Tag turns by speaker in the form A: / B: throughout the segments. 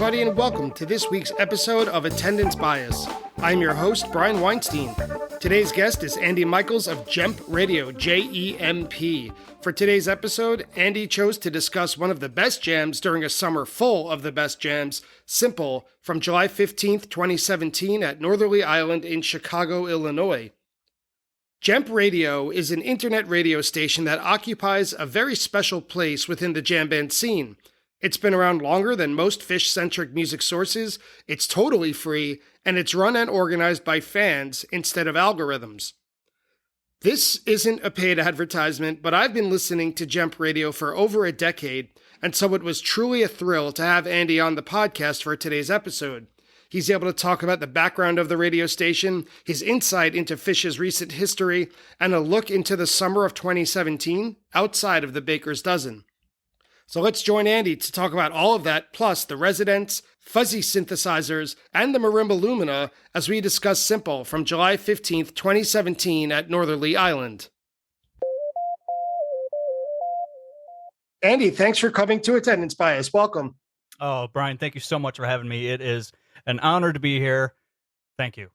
A: everybody, and welcome to this week's episode of Attendance Bias. I'm your host, Brian Weinstein. Today's guest is Andy Michels of JEMP Radio, JEMP. For today's episode, Andy chose to discuss one of the best jams during a summer full of the best jams, Simple, from July 15th, 2017 at Northerly Island in Chicago, Illinois. JEMP Radio is an internet radio station that occupies a very special place within the jamband scene. It's been around longer than most Phish-centric music sources, it's totally free, and it's run and organized by fans instead of algorithms. This isn't a paid advertisement, but I've been listening to JEMP Radio for over a decade, and so it was truly a thrill to have Andy on the podcast for today's episode. He's able to talk about the background of the radio station, his insight into Phish's recent history, and a look into the summer of 2017 outside of the baker's dozen. So let's join Andy to talk about all of that, plus the residents, fuzzy synthesizers, and the marimba lumina as we discuss Simple from July 15th, 2017 at Northerly Island. Andy, thanks for coming to Attendance Bias. Welcome.
B: Oh, Brian, thank you so much for having me. It is an honor to be here. Thank you.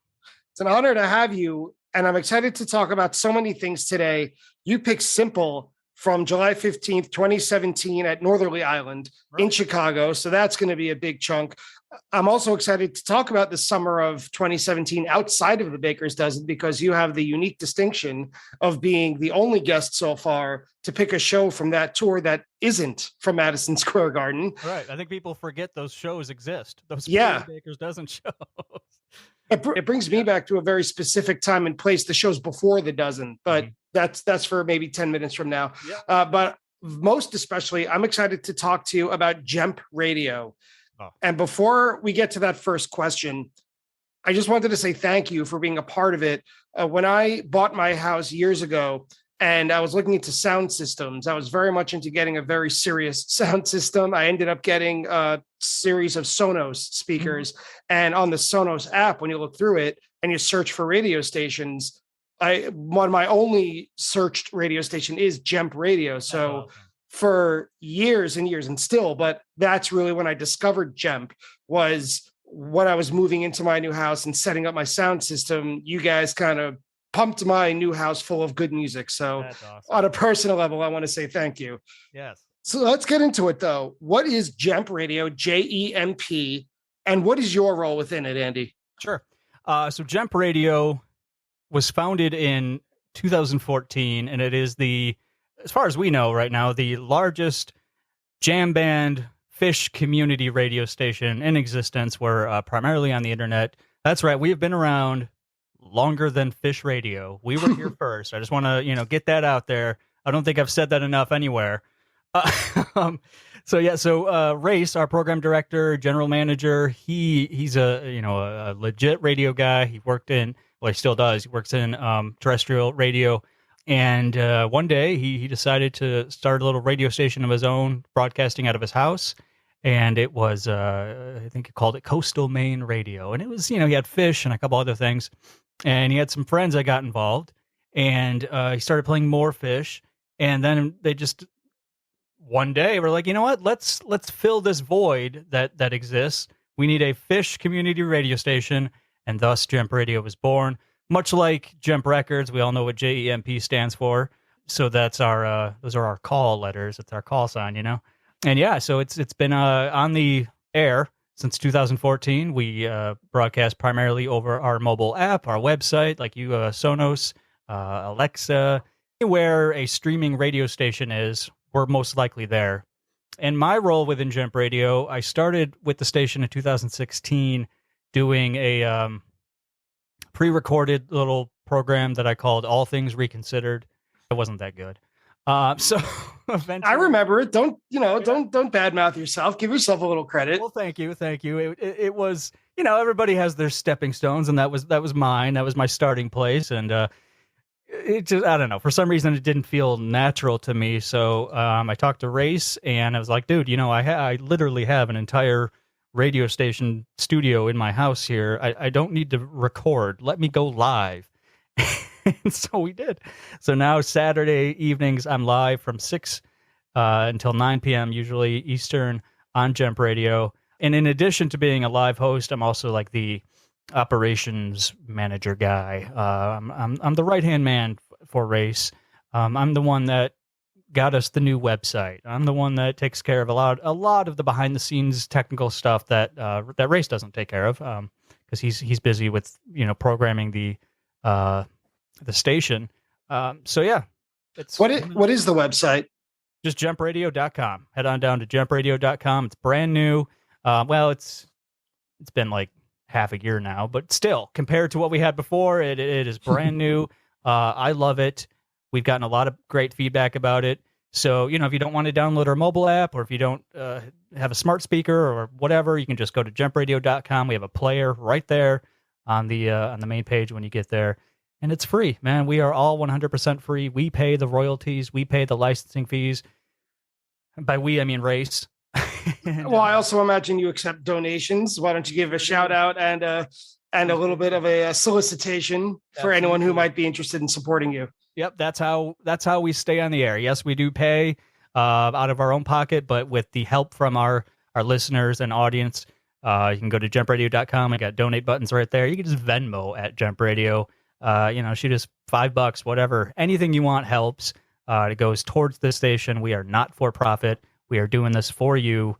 A: It's an honor to have you, and I'm excited to talk about so many things today. You picked Simple from July 15th, 2017 at Northerly Island in Chicago. So that's going to be a big chunk. I'm also excited to talk about the summer of 2017 outside of the baker's dozen because you have the unique distinction of being the only guest so far to pick a show from that tour that isn't from Madison Square Garden.
B: Right. I think people forget those shows exist. Those baker's dozen shows.
A: It brings me back to a very specific time and place, the shows before the dozen, but that's for maybe 10 minutes from now. Yeah. But most especially, I'm excited to talk to you about JEMP Radio. Oh. And before we get to that first question, I just wanted to say thank you for being a part of it. When I bought my house years ago and I was looking into sound systems, I was very much into getting a very serious sound system. I ended up getting a series of Sonos speakers. And on the Sonos app, when you look through it and you search for radio stations, my only searched radio station is JEMP Radio. So for years and years and still, but that's really when I discovered JEMP, was when I was moving into my new house and setting up my sound system. You guys kind of pumped my new house full of good music. So awesome. On a personal level, I want to say thank you.
B: Yes.
A: So let's get into it though. What is JEMP Radio, JEMP, and what is your role within it, Andy?
B: Sure. So JEMP Radio was founded in 2014, and it is as far as we know right now, the largest jam band Phish community radio station in existence. We're primarily on the internet. That's right. We have been around longer than Phish Radio. We were here first. I just want to, get that out there. I don't think I've said that enough anywhere. So Race, our program director, general manager, he's a legit radio guy. He still does. He works in terrestrial radio. And one day he decided to start a little radio station of his own, broadcasting out of his house. And it was, I think he called it Coastal Maine Radio. And it was, he had Phish and a couple other things. And he had some friends that got involved. And he started playing more Phish. And then they just, one day, we're like, you know what? Let's fill this void that exists. We need a Phish community radio station. And thus JEMP Radio was born. Much like JEMP Records, we all know what JEMP stands for. So that's those are our call letters. It's our call sign, And yeah, so it's been on the air since 2014. We broadcast primarily over our mobile app, our website, like Sonos, Alexa. Where a streaming radio station is, we're most likely there. And my role within JEMP Radio, I started with the station in 2016 doing a pre-recorded little program that I called All Things Reconsidered. It wasn't that good. So eventually,
A: I remember it. Don't badmouth yourself. Give yourself a little credit.
B: Well, thank you. It was, everybody has their stepping stones, and that was mine. That was my starting place, and it just, I don't know, for some reason it didn't feel natural to me. So I talked to Race, and I was like, dude, I literally have an entire radio station studio in my house here. I don't need to record. Let me go live. And so we did. So now Saturday evenings, I'm live from 6 until 9 p.m., usually Eastern, on JEMP Radio. And in addition to being a live host, I'm also like the operations manager guy. I'm the right-hand man for Race. I'm the one that got us the new website. I'm the one that takes care of a lot of the behind-the-scenes technical stuff that Race doesn't take care of, because he's busy with programming the station. So yeah, it's
A: what is the website?
B: Just JEMPradio.com. Head on down to JEMPradio.com. It's brand new. Well, it's been like half a year now, but still, compared to what we had before, it is brand new. I love it. We've gotten a lot of great feedback about it. So, if you don't want to download our mobile app, or if you don't have a smart speaker or whatever, you can just go to JEMPradio.com. We have a player right there on the main page when you get there. And it's free, man. We are all 100% free. We pay the royalties. We pay the licensing fees. By we, I mean Race.
A: Well, I also imagine you accept donations. Why don't you give a shout out and a little bit of a solicitation for anyone who might be interested in supporting you?
B: Yep, that's how we stay on the air. Yes, we do pay out of our own pocket, but with the help from our listeners and audience, you can go to JEMPradio.com. I got donate buttons right there. You can just Venmo at JEMP Radio. Shoot us $5, whatever. Anything you want helps. It goes towards this station. We are not for profit. We are doing this for you.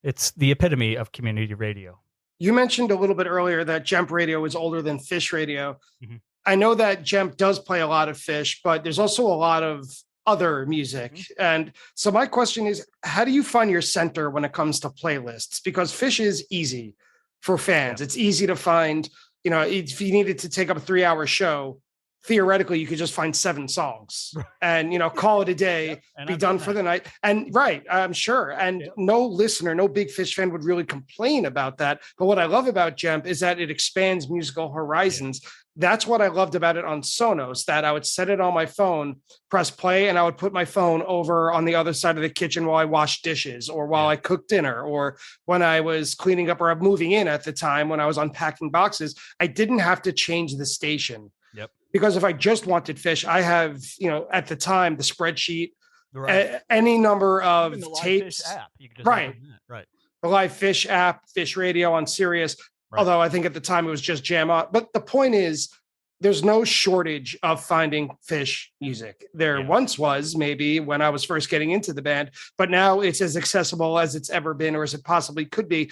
B: It's the epitome of community radio.
A: You mentioned a little bit earlier that JEMP Radio is older than Phish Radio.
B: Mm-hmm.
A: I know that JEMP does play a lot of Phish, but there's also a lot of other music. Mm-hmm. And so my question is, how do you find your center when it comes to playlists? Because Phish is easy for fans. Yeah. It's easy to find. If you needed to take up a 3-hour show, theoretically, you could just find 7 songs and, call it a day, be done for the night. And right, I'm sure. And no listener, no big Phish fan would really complain about that. But what I love about JEMP is that it expands musical horizons. Yeah. That's what I loved about it on Sonos, that I would set it on my phone, press play, and I would put my phone over on the other side of the kitchen while I washed dishes, or while I cooked dinner, or when I was cleaning up or moving in at the time when I was unpacking boxes. I didn't have to change the station.
B: Yep.
A: Because if I just wanted Phish, I have, at the time, the spreadsheet,
B: right.
A: Any number of
B: the
A: tapes.
B: Phish app. You can just
A: right.
B: Right.
A: The live Phish app, Phish Radio on Sirius. Right. Although I think at the time it was just Jam. But the point is, there's no shortage of finding Phish music. There once was, maybe when I was first getting into the band, but now it's as accessible as it's ever been, or as it possibly could be.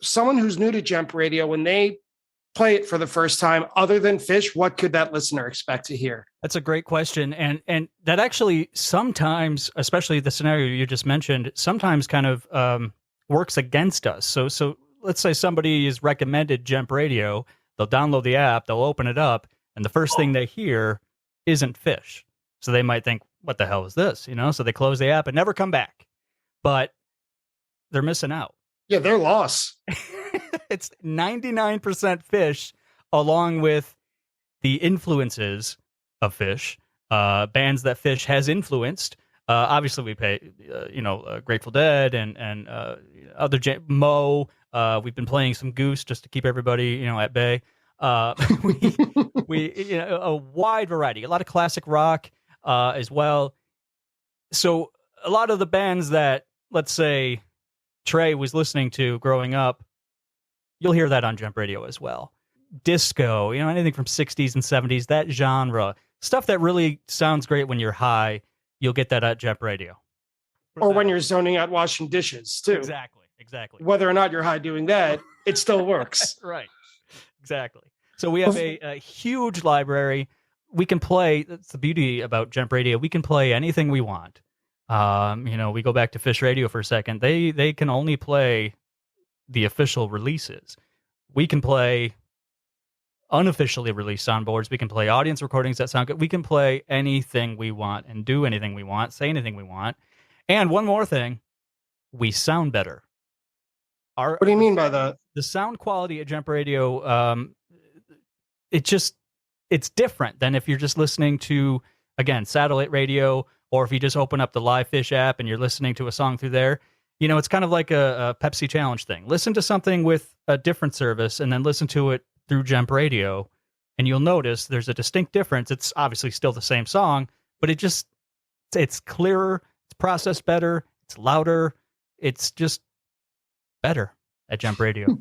A: Someone who's new to JEMP Radio, when they play it for the first time, other than Phish, what could that listener expect to hear?
B: That's a great question. And that actually sometimes, especially the scenario you just mentioned, sometimes kind of works against us. So let's say somebody is recommended JEMP Radio, they'll download the app, they'll open it up, and the first thing they hear isn't Phish. So they might think, what the hell is this? So they close the app and never come back. But they're missing out.
A: Yeah, they're lost.
B: It's 99% Phish, along with the influences of Phish, bands that Phish has influenced. Obviously, we pay, Grateful Dead and other Mo. We've been playing some Goose just to keep everybody, at bay. We a wide variety, a lot of classic rock as well. So a lot of the bands that, let's say, Trey was listening to growing up, you'll hear that on JEMP Radio as well. Disco, anything from 60s and 70s, that genre, stuff that really sounds great when you're high, you'll get that at JEMP Radio.
A: Or when you're zoning out washing dishes, too.
B: Exactly.
A: Whether or not you're high doing that, it still works.
B: Right. Exactly. So we have a huge library. We can play, that's the beauty about JEMP Radio, we can play anything we want. We go back to Phish Radio for a second. They can only play the official releases. We can play unofficially released soundboards. We can play audience recordings that sound good. We can play anything we want and do anything we want, say anything we want. And one more thing, we sound better.
A: What do you mean by that?
B: The sound quality at JEMP Radio, it's different than if you're just listening to, again, satellite radio, or if you just open up the live Phish app and you're listening to a song through there. It's kind of like a Pepsi challenge thing. Listen to something with a different service and then listen to it through JEMP Radio, and you'll notice there's a distinct difference. It's obviously still the same song, but it's clearer, it's processed better, it's louder. It's just better at JEMP Radio.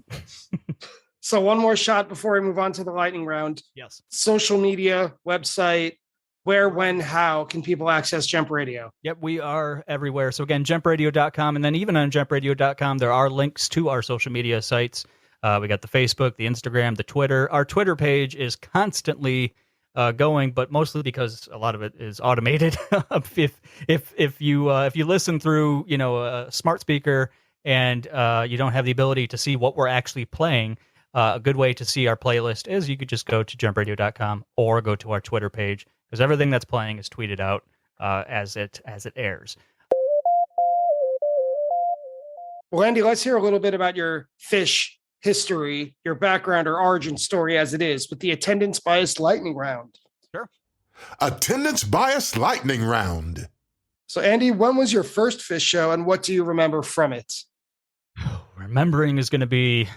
A: So one more shot before we move on to the lightning round.
B: Yes.
A: Social media, website, where, when, how can people access JEMP Radio?
B: Yep, we are everywhere. So again, jempradio.com. And then even on jempradio.com, there are links to our social media sites. We got the Facebook, the Instagram, the Twitter. Our Twitter page is constantly going, but mostly because a lot of it is automated. if you listen through, a smart speaker and you don't have the ability to see what we're actually playing, a good way to see our playlist is you could just go to jumpradio.com or go to our Twitter page, because everything that's playing is tweeted out as it airs.
A: Well, Andy, let's hear a little bit about your Phish history, your background or origin story as it is, with the attendance bias lightning round.
B: Sure.
C: Attendance bias lightning round.
A: So, Andy, when was your first Phish show and what do you remember from it?
B: Remembering is going to be...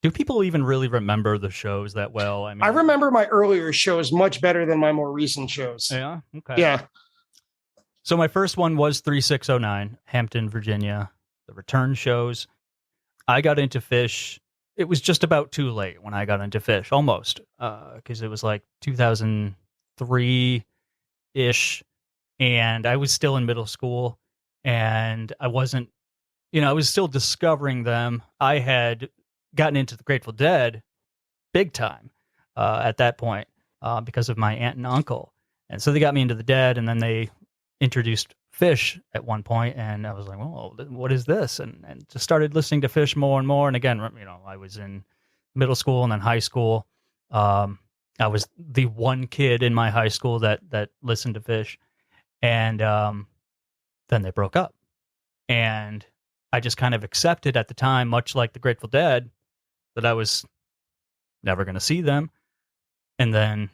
B: Do people even really remember the shows that well?
A: I remember my earlier shows much better than my more recent shows.
B: Yeah? Okay.
A: Yeah.
B: So my first one was 3609, Hampton, Virginia, the return shows. I got into Phish. It was just about too late when I got into Phish, almost, because it was like 2003-ish, and I was still in middle school, and I wasn't, I was still discovering them. I had gotten into the Grateful Dead big time at that point because of my aunt and uncle. And so they got me into the Dead, and then they introduced Phish at one point, and I was like, well, what is this? And just started listening to Phish more and more. And again, I was in middle school and then high school. I was the one kid in my high school that listened to Phish. And then they broke up. And I just kind of accepted at the time, much like the Grateful Dead, that I was never going to see them. And then,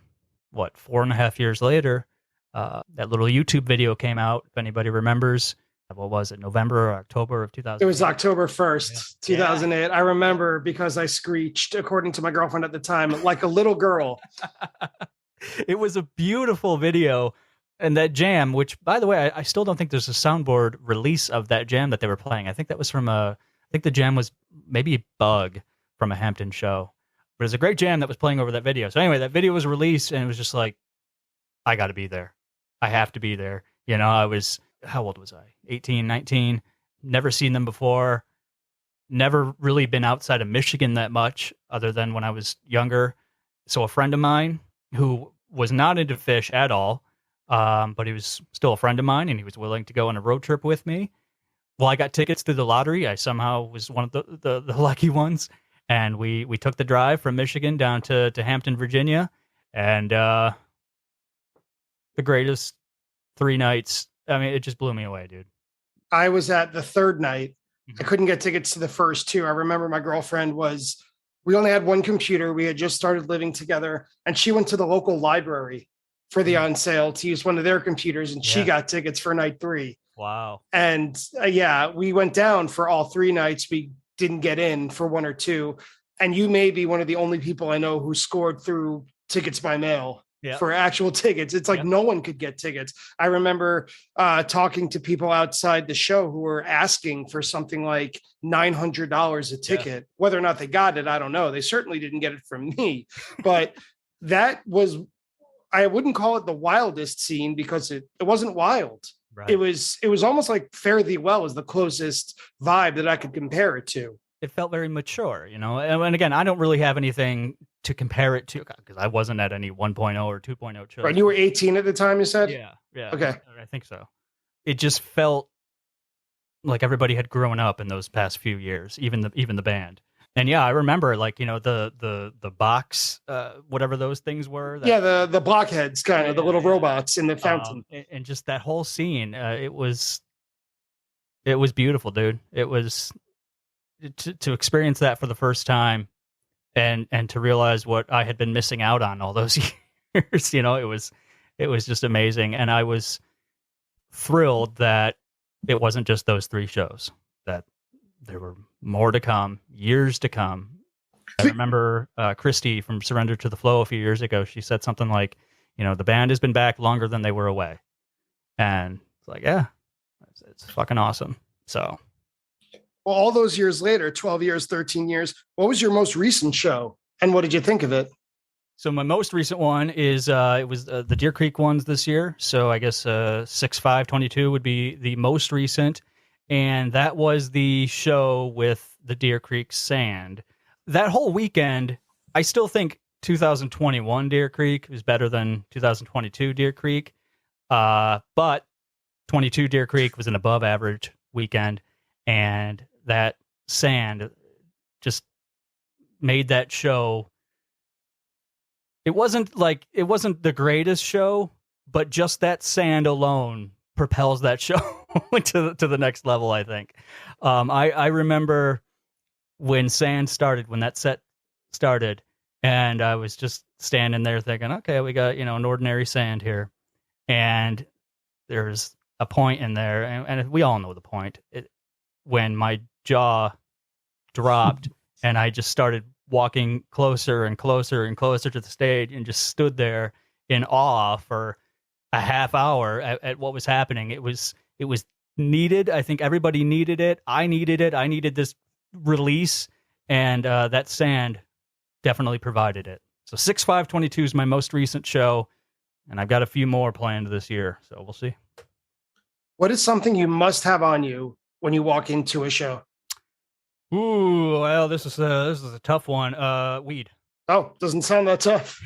B: 4.5 years later, that little YouTube video came out, if anybody remembers. What was it, November or October of 2000?
A: It was October 1st, 2008. I remember because I screeched, according to my girlfriend at the time, like a little girl.
B: It was a beautiful video. And that jam, which, by the way, I still don't think there's a soundboard release of that jam that they were playing. I think that was I think the jam was maybe Bug from a Hampton show. But it was a great jam that was playing over that video. So anyway, that video was released, and it was just like, I got to be there. I have to be there. I was, how old was I? 18, 19. Never seen them before. Never really been outside of Michigan that much, other than when I was younger. So a friend of mine who was not into Phish at all, but he was still a friend of mine, and he was willing to go on a road trip with me. Well, I got tickets through the lottery. I somehow was one of the lucky ones. And we took the drive from Michigan down to Hampton, Virginia. And the greatest 3 nights. I mean, it just blew me away, dude.
A: I was at the third night. I couldn't get tickets to the first 2. I remember my girlfriend we only had one computer. We had just started living together, and she went to the local library for the on sale to use one of their computers, and she got tickets for night 3.
B: Wow.
A: And we went down for all 3 nights. We didn't get in for 1 or 2. And you may be one of the only people I know who scored through tickets by mail for actual tickets. It's like no one could get tickets. I remember talking to people outside the show who were asking for something like $900 a ticket. Whether or not they got it, I don't know. They certainly didn't get it from me. But that was, I wouldn't call it the wildest scene, because it wasn't wild. Right. It was almost like Fare Thee Well was the closest vibe that I could compare it to.
B: It felt very mature, and again, I don't really have anything to compare it to, because I wasn't at any 1.0 or 2.0 shows.
A: Right, you were 18 at the time, you said?
B: Yeah.
A: Okay.
B: I think so. It just felt like everybody had grown up in those past few years, even the band. And I remember the box, whatever those things were.
A: The blockheads, kind of the little robots in the fountain,
B: and just that whole scene. It was beautiful, dude. It was to experience that for the first time, and to realize what I had been missing out on all those years. It was just amazing, and I was thrilled that it wasn't just those 3 shows, that there were more to come, years to come. I remember Christy from Surrender to the Flow a few years ago. She said something like, the band has been back longer than they were away. And it's like, it's fucking awesome. So
A: Well, all those years later, 12 years, 13 years, what was your most recent show and what did you think of it?
B: So my most recent one is it was the Deer Creek ones this year. So I guess 6/5/22 would be the most recent, and that was the show with the Deer Creek Sand. That whole weekend, I still think 2021 Deer Creek was better than 2022 Deer Creek, but 22 Deer Creek was an above average weekend, and that Sand just made that show. It wasn't the greatest show, but just that Sand alone propels that show to the next level, I think. I remember when Sand started, when that set started, and I was just standing there thinking, okay, we got, an ordinary Sand here. And there's a point in there, and we all know the point, when my jaw dropped and I just started walking closer and closer and closer to the stage and just stood there in awe for a half hour at what was happening. It was needed. I think everybody needed it. I needed it. I needed this release, and that Sand definitely provided it. So 6/5/22 is my most recent show, and I've got a few more planned this year, so we'll see.
A: What is something you must have on you when you walk into a show?
B: Ooh, well, this is a tough one. Weed.
A: Oh, doesn't sound that tough.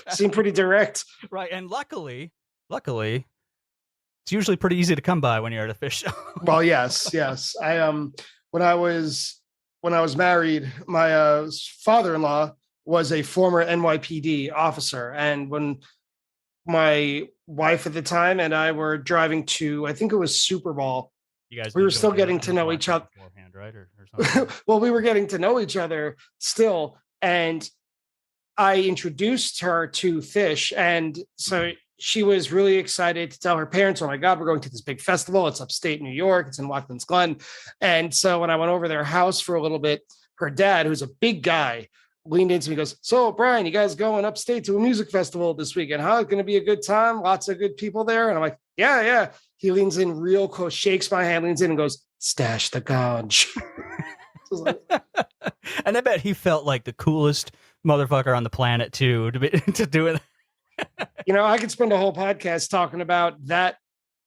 A: Seem pretty direct.
B: Right, and luckily, it's usually pretty easy to come by when you're at a Phish show.
A: Well, yes. I when I was married, my father-in-law was a former NYPD officer, and when my wife at the time and I were driving to, I think it was Super Bowl. We were still getting to know each other. Beforehand, right? Or something. Well, we were getting to know each other still. And I introduced her to Phish. And so she was really excited to tell her parents, oh my God, we're going to this big festival. It's upstate New York. It's in Watkins Glen. And so when I went over their house for a little bit, her dad, who's a big guy, leaned into me and goes, so Brian, you guys going upstate to a music festival this weekend, huh? It's going to be a good time. Lots of good people there. And I'm like, yeah. He leans in real close, shakes my hand, leans in and goes, stash the gauge.
B: And I bet he felt like the coolest motherfucker on the planet too, to do it.
A: I could spend a whole podcast talking about that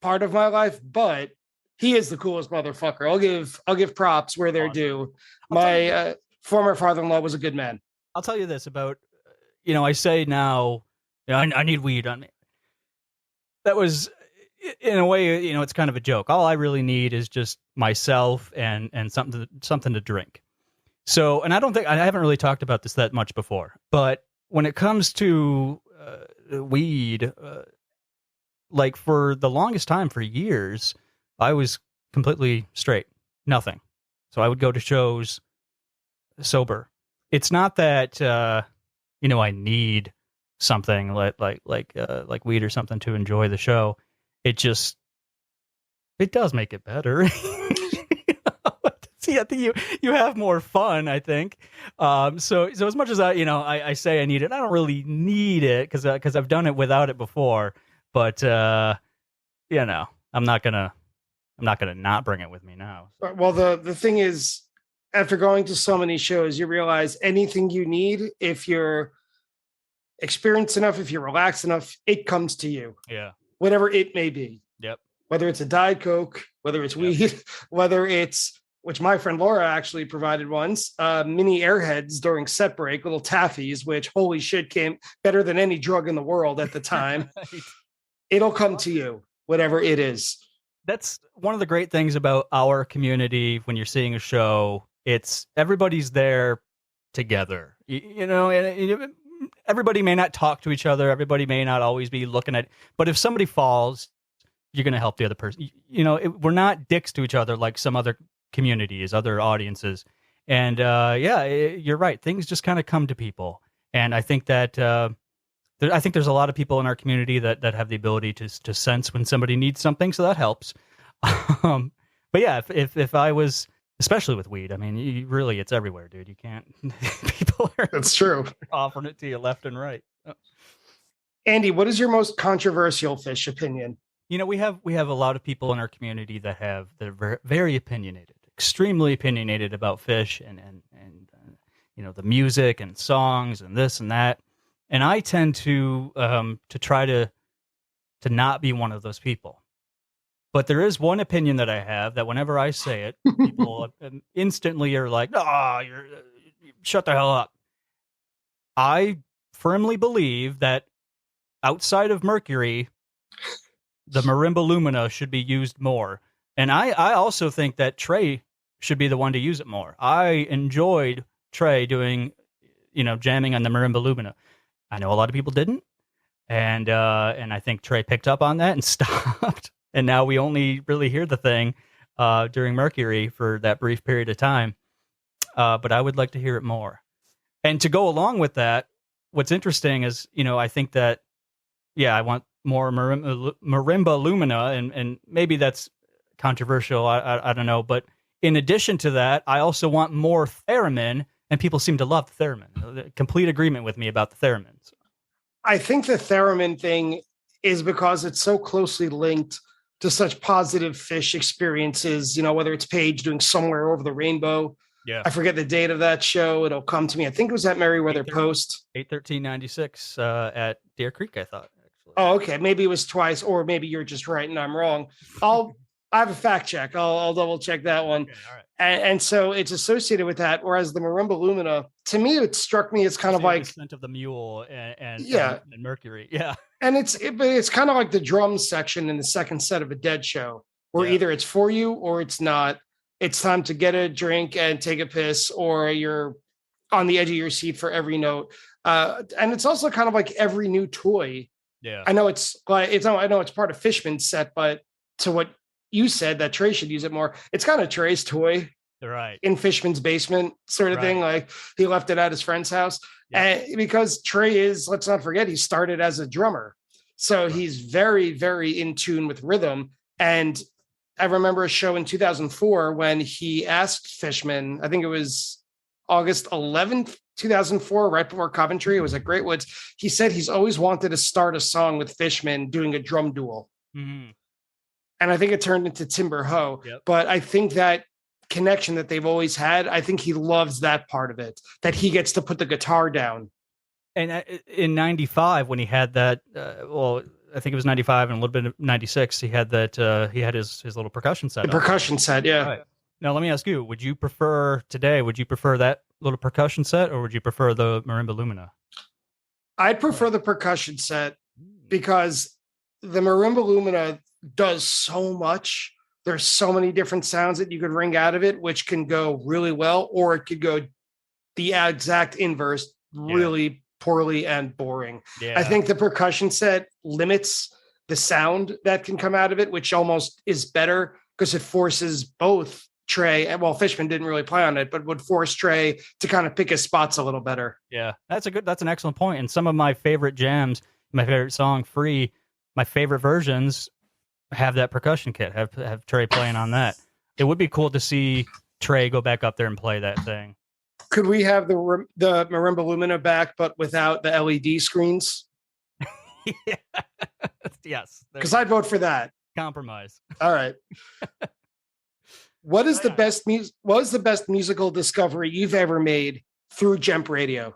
A: part of my life, but he is the coolest motherfucker. I'll give props where they're due. My former father-in-law was a good man.
B: I'll tell you this about, I say now, I need weed on me. That was, in a way, it's kind of a joke. All I really need is just myself and something to drink. So, and I haven't really talked about this that much before, but when it comes to weed, like for the longest time, for years, I was completely straight, nothing. So I would go to shows sober. It's not that I need something like weed or something to enjoy the show. It does make it better. See, I think you have more fun, I think. So as much as I say I need it, I don't really need it because I've done it without it before. But I'm not gonna not bring it with me now. So.
A: Well, the thing is, after going to so many shows, you realize anything you need, if you're experienced enough, if you're relaxed enough, it comes to you.
B: Yeah.
A: Whatever it may be.
B: Yep.
A: Whether it's a Diet Coke, whether it's weed, whether it's, which my friend Laura actually provided once, mini Airheads during set break, little taffies, which holy shit came better than any drug in the world at the time. Right. It'll come to you, whatever it is.
B: That's one of the great things about our community when you're seeing a show. It's everybody's there together, and everybody may not talk to each other. Everybody may not always be looking at, but if somebody falls, you're going to help the other person. We're not dicks to each other like some other communities, other audiences. And you're right. Things just kind of come to people. And I think that I think there's a lot of people in our community that have the ability to sense when somebody needs something. So that helps. But yeah, if I was, especially with weed, I mean, it's everywhere, dude. You can't, people are
A: That's true.
B: offering it to you left and right.
A: Andy, what is your most controversial Phish opinion?
B: We have a lot of people in our community that are very opinionated, extremely opinionated about Phish and the music and songs and this and that. And I tend to try to not be one of those people. But there is one opinion that I have that whenever I say it, people instantly are like, "Oh, shut the hell up." I firmly believe that outside of Mercury, the Marimba Lumina should be used more. And I also think that Trey should be the one to use it more. I enjoyed Trey doing, jamming on the Marimba Lumina. I know a lot of people didn't. And I think Trey picked up on that and stopped. And now we only really hear the thing during Mercury for that brief period of time. But I would like to hear it more. And to go along with that, what's interesting is, I think that, I want more Marimba Lumina, and maybe that's controversial. I don't know. But in addition to that, I also want more theremin, and people seem to love the theremin. Complete agreement with me about the theremin. So.
A: I think the theremin thing is because it's so closely linked to such positive Phish experiences, whether it's Page doing Somewhere Over the Rainbow. Yeah. I forget the date of that show. It'll come to me. I think it was at Merriweather Post.
B: 8/13/96 at Deer Creek, I thought. Actually.
A: Oh, okay. Maybe it was twice, or maybe you're just right and I'm wrong. I have a fact check. I'll double check that one. Okay, all right. And so it's associated with that. Whereas the Marimba Lumina, to me, it struck me as kind of like
B: Descent of the Mule and Mercury. Yeah.
A: And it's kind of like the drums section in the second set of a Dead show, where either it's for you or it's not. It's time to get a drink and take a piss, or you're on the edge of your seat for every note. And it's also kind of like every new toy. Yeah. I know it's part of Fishman's set, but to what you said that Trey should use it more, it's kind of Trey's toy.
B: Right.
A: In Fishman's basement sort of thing. Like he left it at his friend's house. Yeah. And because Trey is, let's not forget, he started as a drummer. So he's very, very in tune with rhythm. And I remember a show in 2004 when he asked Fishman, I think it was August 11th, 2004, right before Coventry. It was at Great Woods. He said he's always wanted to start a song with Fishman doing a drum duel. Mm-hmm. And I think it turned into Timber Ho. Yep. But I think that connection that they've always had, I think he loves that part of it, that he gets to put the guitar down.
B: And in 95, when he had that, I think it was 95 and a little bit of 96, he had that, he had his little percussion set.
A: The percussion set, yeah.
B: Right. Now, let me ask you, would you prefer that little percussion set, or would you prefer the Marimba Lumina?
A: I'd prefer the percussion set because the Marimba Lumina does so much. There's so many different sounds that you could wring out of it, which can go really well, or it could go the exact inverse, really poorly and boring. Yeah. I think the percussion set limits the sound that can come out of it, which almost is better because it forces both Trey, and Fishman didn't really play on it, but would force Trey to kind of pick his spots a little better.
B: Yeah, that's an excellent point. And some of my favorite jams, my favorite song, Free, my favorite versions have that percussion kit, have Trey playing on that. It would be cool to see Trey go back up there and play that thing.
A: Could we have the Marimba Lumina back, but without the LED screens?
B: Yeah. Yes.
A: Because I'd vote for that.
B: Compromise.
A: All right. What is the best musical discovery you've ever made through JEMP Radio?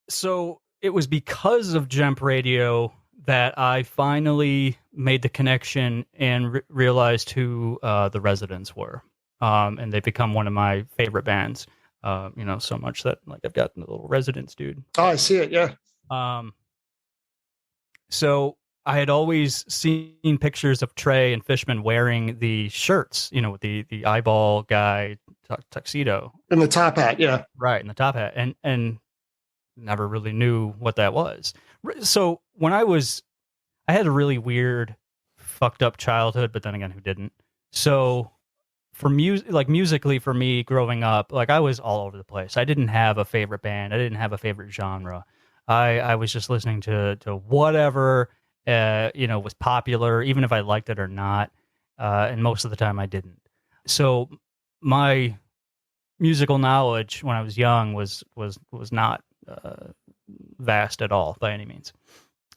B: So it was because of JEMP Radio that I finally made the connection and realized who the Residents were. And they've become one of my favorite bands, so much that I've got the little Residents dude.
A: Oh, I see it. Yeah.
B: So I had always seen pictures of Trey and Fishman wearing the shirts, with the eyeball guy tuxedo.
A: And the top hat. Yeah.
B: Right. And the top hat. And never really knew what that was. So when I had a really weird, fucked up childhood, but then again, who didn't? So for musically for me growing up, I was all over the place. I didn't have a favorite band. I didn't have a favorite genre. I was just listening to whatever, was popular, even if I liked it or not. And most of the time I didn't. So my musical knowledge when I was young was not vast at all by any means.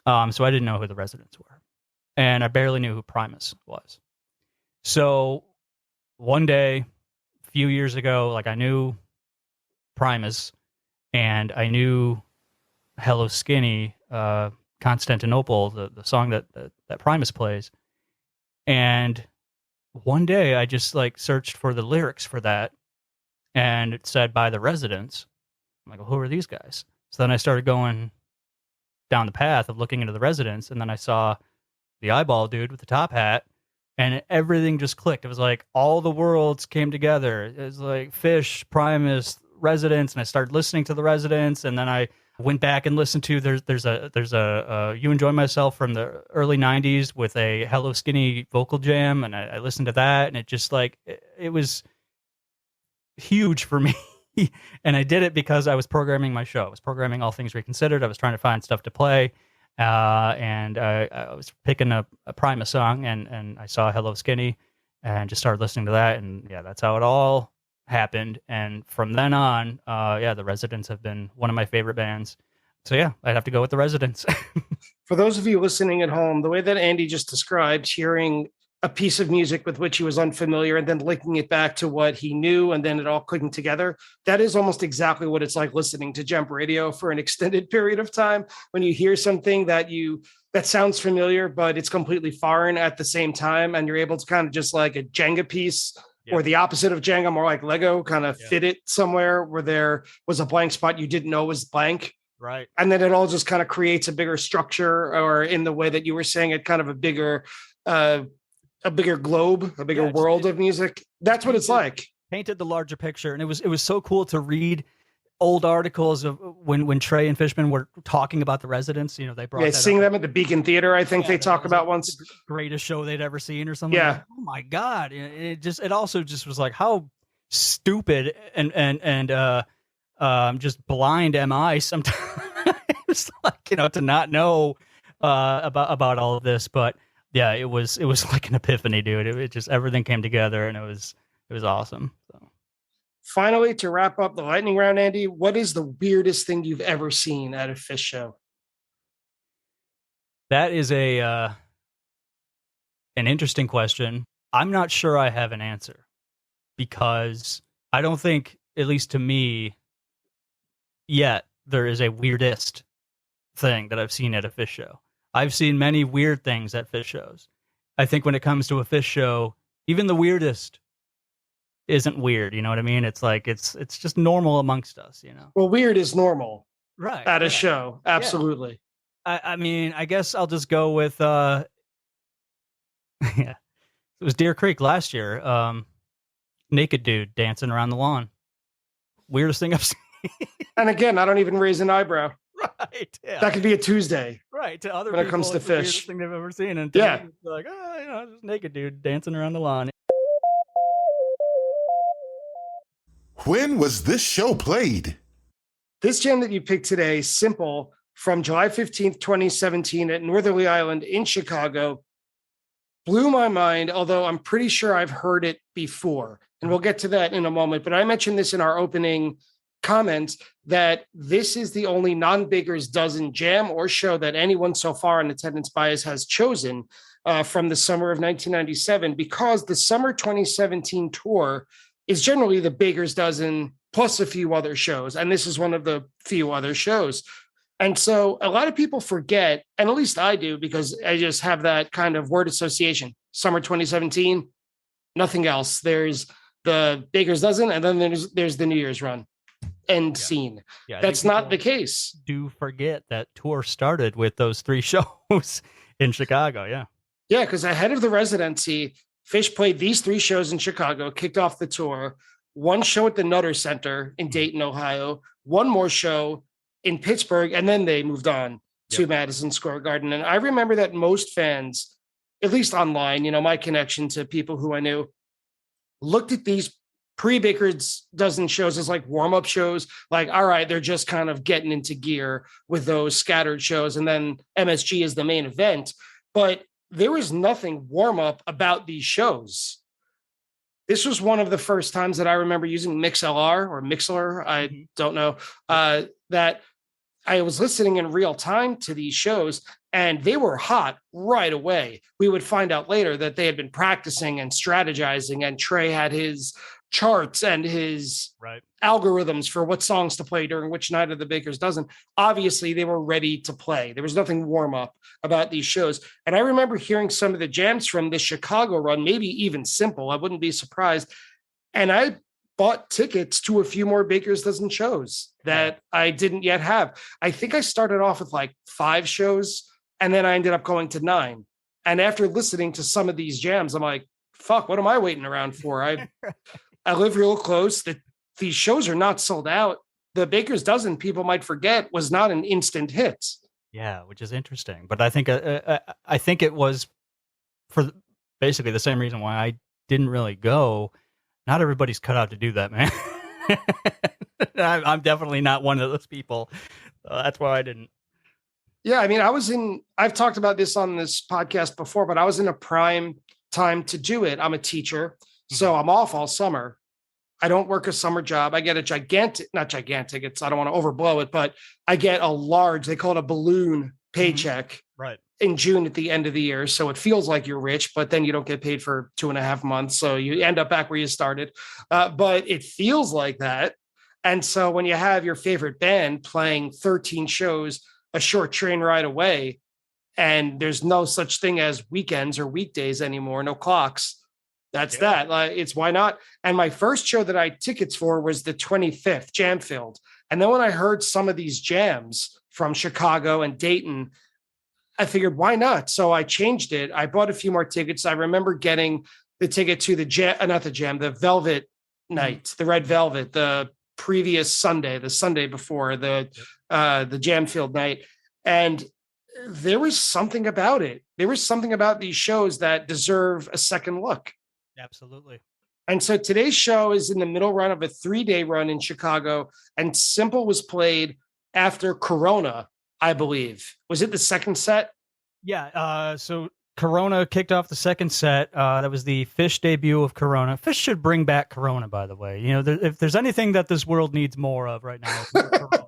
B: So I didn't know who the Residents were, and I barely knew who Primus was. So one day, few years ago, like I knew Primus and I knew Hello Skinny, Constantinople, the song that Primus plays. And one day I just like searched for the lyrics for that, and it said by the Residents. I'm like, well, who are these guys? So then I started going down the path of looking into the Residents, and then I saw the eyeball dude with the top hat, and everything just clicked. It was like all the worlds came together. It was like Phish, Primus, Residents, and I started listening to the Residents, and then I went back and listened to there's a You Enjoy Myself from the early 90s with a Hello Skinny vocal jam, and I listened to that, and it just like it was huge for me. And I did it because I was programming my show. I was programming All Things Reconsidered. I was trying to find stuff to play, and I was picking a Primus song, and I saw Hello Skinny and just started listening to that, and yeah, that's how it all happened. And from then on, the Residents have been one of my favorite bands. So yeah, I'd have to go with the Residents.
A: For those of you listening at home, the way that Andy just described, hearing a piece of music with which he was unfamiliar and then linking it back to what he knew and then it all clicking together, that is almost exactly what it's like listening to JEMP Radio for an extended period of time. When you hear something that sounds familiar, but it's completely foreign at the same time, and you're able to kind of just like a Jenga piece, or the opposite of Jenga, more like Lego, kind of fit it somewhere where there was a blank spot you didn't know was blank.
B: Right.
A: And then it all just kind of creates a bigger structure, or in the way that you were saying it, kind of a bigger globe, a bigger world of music. That's what it's like.
B: Painted the larger picture. And it was so cool to read old articles of when Trey and Fishman were talking about the Residents. You know, they brought
A: seeing them at the Beacon Theater, I think they talk about once.
B: The greatest show they'd ever seen or something.
A: Yeah.
B: Like, oh my God. It also just was like, how stupid and just blind am I sometimes. It's like, to not know about all of this. But yeah, it was like an epiphany, dude. It just, everything came together, and it was awesome. So.
A: Finally, to wrap up the lightning round, Andy, what is the weirdest thing you've ever seen at a Phish show?
B: That is an interesting question. I'm not sure I have an answer, because I don't think, at least to me, yet there is a weirdest thing that I've seen at a Phish show. I've seen many weird things at Phish shows. I think when it comes to a Phish show, even the weirdest isn't weird. You know what I mean? It's like, it's just normal amongst us,
A: Well, weird is normal.
B: Right.
A: At a show. Absolutely.
B: Yeah. I mean, I guess I'll just go with, it was Deer Creek last year. Naked dude dancing around the lawn. Weirdest thing I've seen.
A: And again, I don't even raise an eyebrow.
B: Right. Yeah.
A: That could be a Tuesday.
B: Right. To other
A: when
B: people,
A: it comes to
B: it's the weirdest
A: Phish
B: thing they've ever seen. And to me, it's like, just naked dude dancing around the lawn.
C: When was this show played?
A: This jam that you picked today, Simple, from July 15th, 2017 at Northerly Island in Chicago, blew my mind, although I'm pretty sure I've heard it before. And we'll get to that in a moment. But I mentioned this in our opening comments, that this is the only non-Baker's Dozen jam or show that anyone so far on Attendance Bias has chosen from the summer of 1997, because the summer 2017 tour is generally the Baker's Dozen plus a few other shows. And this is one of the few other shows. And so a lot of people forget, and at least I do, because I just have that kind of word association. Summer 2017, nothing else. There's the Baker's Dozen, and then there's the New Year's run and scene. Yeah, that's not the case.
B: Do forget that tour started with those 3 shows in Chicago. Yeah.
A: Yeah, because ahead of the residency, Phish played these 3 shows in Chicago, kicked off the tour, 1 show at the Nutter Center in Dayton, Ohio, 1 more show in Pittsburgh, and then they moved on to Madison Square Garden. And I remember that most fans, at least online, my connection to people who I knew, looked at these pre-Baker's Dozen shows as like warm-up shows. Like, all right, they're just kind of getting into gear with those scattered shows. And then MSG is the main event. But there was nothing warm-up about these shows. This was one of the first times that I remember using MixLR or Mixler. I don't know that I was listening in real time to these shows, and they were hot right away. We would find out later that they had been practicing and strategizing, and Trey had his charts and his algorithms for what songs to play during which night of the Baker's Dozen. Obviously, they were ready to play. There was nothing warm up about these shows. And I remember hearing some of the jams from the Chicago run, maybe even Simple. I wouldn't be surprised. And I bought tickets to a few more Baker's Dozen shows that I didn't yet have. I think I started off with like 5 shows, and then I ended up going to 9. And after listening to some of these jams, I'm like, fuck, what am I waiting around for? I live real close. These shows are not sold out. The Baker's Dozen, people might forget, was not an instant hit.
B: Yeah, which is interesting. But I think it was for basically the same reason why I didn't really go. Not everybody's cut out to do that, man. I'm definitely not one of those people. That's why I didn't.
A: Yeah, I mean, I've talked about this on this podcast before, but I was in a prime time to do it. I'm a teacher, so I'm off all summer. I don't work a summer job. I get a not gigantic, I don't want to overblow it, but I get a large, they call it a balloon paycheck in June at the end of the year. So it feels like you're rich, but then you don't get paid for 2.5 months. So you end up back where you started. But it feels like that. And so when you have your favorite band playing 13 shows, a short train ride away, and there's no such thing as weekends or weekdays anymore, no clocks. That's that. It's why not? And my first show that I had tickets for was the 25th, Jam Filled. And then when I heard some of these jams from Chicago and Dayton, I figured, why not? So I changed it. I bought a few more tickets. I remember getting the ticket to the Velvet night, the Red Velvet, the previous Sunday, the Sunday before the Jam Field night. And there was something about it. There was something about these shows that deserve a second look.
B: Absolutely.
A: And so today's show is in the middle run of a 3-day run in Chicago, and Simple was played after Corona, I believe. Was it the second set?
B: Yeah. So Corona kicked off the second set. That was the Phish debut of Corona. Phish should bring back Corona, by the way. You know, if there's anything that this world needs more of right now, it's more Corona.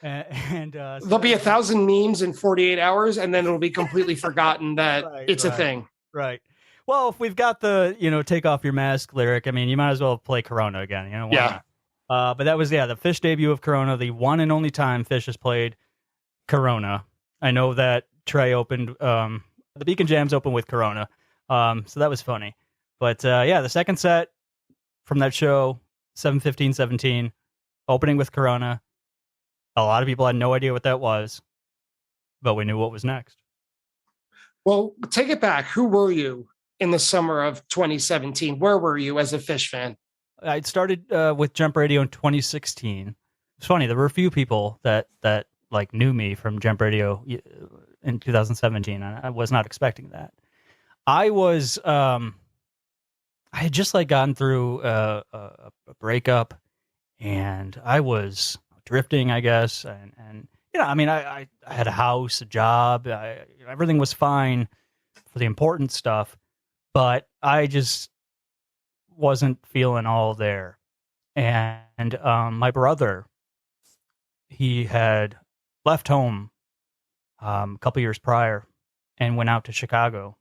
B: And
A: there'll be 1,000 memes in 48 hours, and then it'll be completely forgotten that it's a thing.
B: Right. Well, if we've got the, take off your mask lyric, I mean, you might as well play Corona again. Why not? But that was, the Phish debut of Corona, the one and only time Phish has played Corona. I know that Trey opened, the Beacon Jams opened with Corona. So that was funny. But the second set from that show, 7/15/17, opening with Corona. A lot of people had no idea what that was, but we knew what was next.
A: Well, take it back. Who were you in the summer of 2017? Where were you as a Phish fan?
B: I started with JEMP Radio in 2016. It's funny. There were a few people that like knew me from JEMP Radio in 2017. I was not expecting that. I had just gotten through a breakup, and I was drifting, I guess. And I had a house, a job, everything was fine for the important stuff, but I just wasn't feeling all there. And my brother, he had left home a couple years prior and went out to Chicago.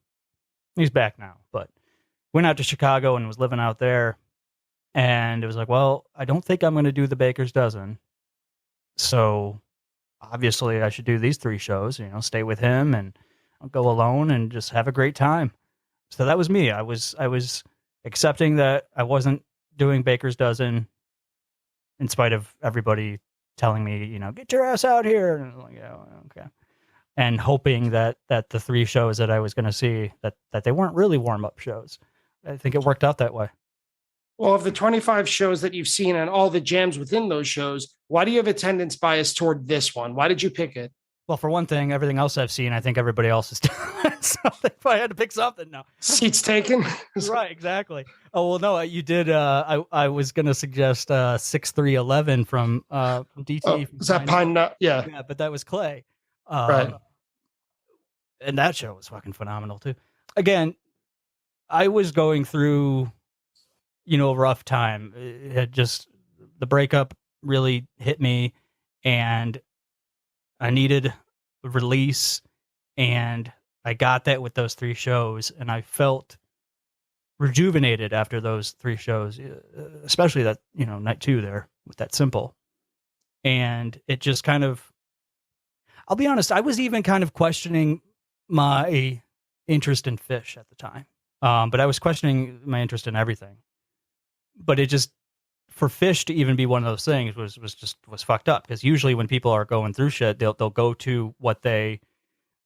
B: He's back now, but went out to Chicago and was living out there. And it was like, well, I don't think I'm going to do the Baker's Dozen. So obviously I should do these 3 shows, stay with him and I'll go alone and just have a great time. So that was me. I was accepting that I wasn't doing Baker's Dozen in spite of everybody telling me, get your ass out here. And I was like, yeah, okay. And hoping that the 3 shows that I was going to see, that they weren't really warm-up shows. I think it worked out that way.
A: Well, of the 25 shows that you've seen and all the jams within those shows, why do you have attendance bias toward this one? Why did you pick it?
B: Well, for one thing, everything else I've seen, I think everybody else is doing. So if I had to pick something, no.
A: Seats taken?
B: Right, exactly. Oh, well, no, you did. I was going to suggest 6-3-11 from DT.
A: Oh, is that Pine Nut? Yeah.
B: Yeah, but that was Clay.
A: Right.
B: And that show was fucking phenomenal, too. Again, I was going through, a rough time. It had just, the breakup really hit me, and needed a release, and I got that with those 3 shows, and I felt rejuvenated after those 3 shows, especially that, night 2 there with that Simple. And it just kind of, I'll be honest, I was even kind of questioning my interest in Phish at the time. But I was questioning my interest in everything. But it just, for Phish to even be one of those things was fucked up, because usually when people are going through shit, they'll go to what they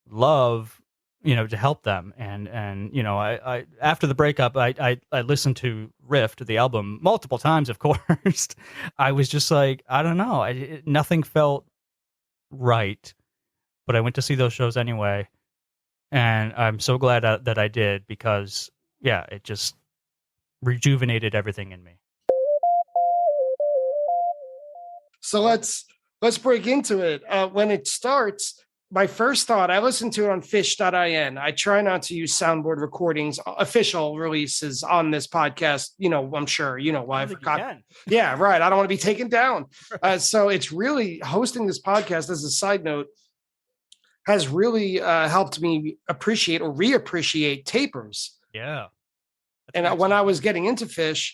B: love, to help them. And I after the breakup, I listened to Rift, the album, multiple times, of course. I was just like, I don't know, nothing felt right, but I went to see those shows anyway, and I'm so glad that I did, because it just rejuvenated everything in me.
A: So let's break into it. When it starts, my first thought, I listened to it on Phish.in. I try not to use soundboard recordings, official releases on this podcast. I'm sure, why I forgot. Yeah, right. I don't want to be taken down. So it's really, hosting this podcast, as a side note, has really helped me appreciate or reappreciate tapers.
B: Yeah.
A: And when I was getting into Phish,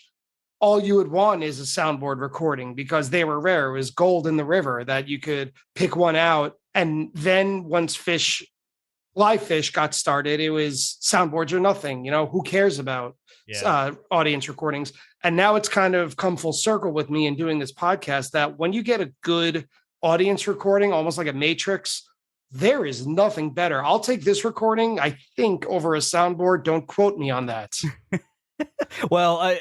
A: all you would want is a soundboard recording, because they were rare. It was gold in the river that you could pick one out. And then once live Phish got started, it was soundboards or nothing. Who cares about audience recordings? And now it's kind of come full circle with me in doing this podcast, that when you get a good audience recording, almost like a Matrix, there is nothing better. I'll take this recording, I think, over a soundboard. Don't quote me on that.
B: Well,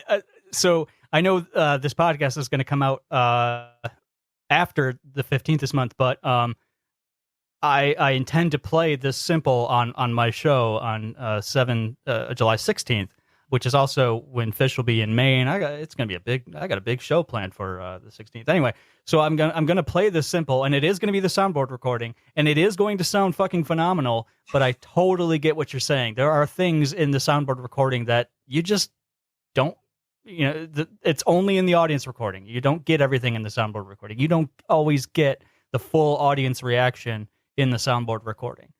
B: so I know this podcast is going to come out after the 15th this month, but I intend to play this Simple on my show on July 16th, which is also when Phish will be in Maine. I got a big show planned for the 16th. Anyway, so I'm gonna play this Simple, and it is gonna be the soundboard recording, and it is going to sound fucking phenomenal. But I totally get what you're saying. There are things in the soundboard recording that you just don't. It's only in the audience recording. You don't get everything in the soundboard recording. You don't always get the full audience reaction in the soundboard recording.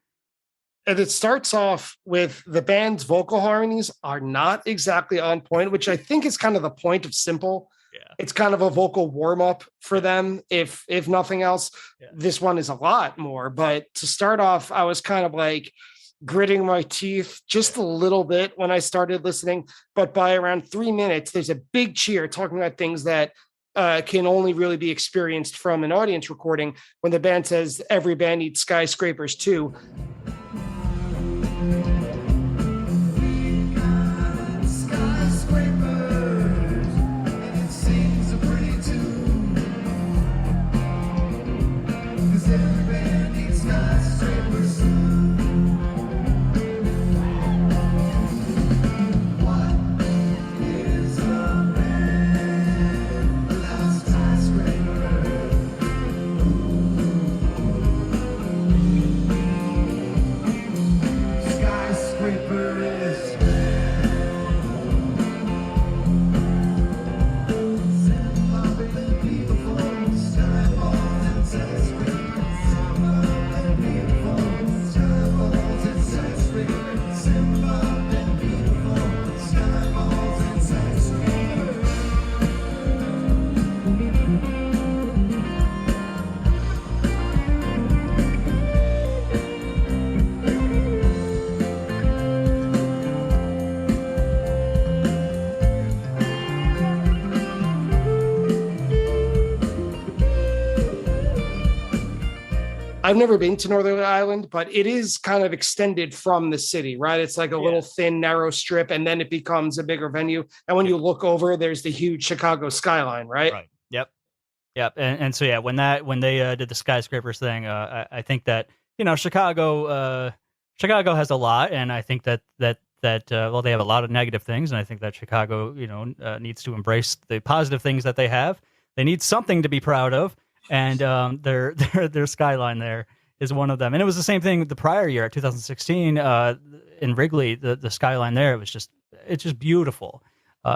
A: And it starts off with the band's vocal harmonies are not exactly on point, which I think is kind of the point of Simple.
B: Yeah.
A: It's kind of a vocal warm-up for them, if nothing else.
B: Yeah.
A: This one is a lot more. But to start off, I was kind of like gritting my teeth just a little bit when I started listening. But by around 3 minutes, there's a big cheer talking about things that can only really be experienced from an audience recording, when the band says every band needs skyscrapers too. I've never been to Northerly Island, but it is kind of extended from the city, right? It's like a little thin, narrow strip, and then it becomes a bigger venue. And when you look over, there's the huge Chicago skyline, right?
B: Right. Yep. And so when they did the skyscrapers thing, I think that Chicago has a lot, and I think that they have a lot of negative things, and I think that Chicago needs to embrace the positive things that they have. They need something to be proud of. And their skyline there is one of them. And it was the same thing the prior year, 2016, in Wrigley. The skyline there it's just beautiful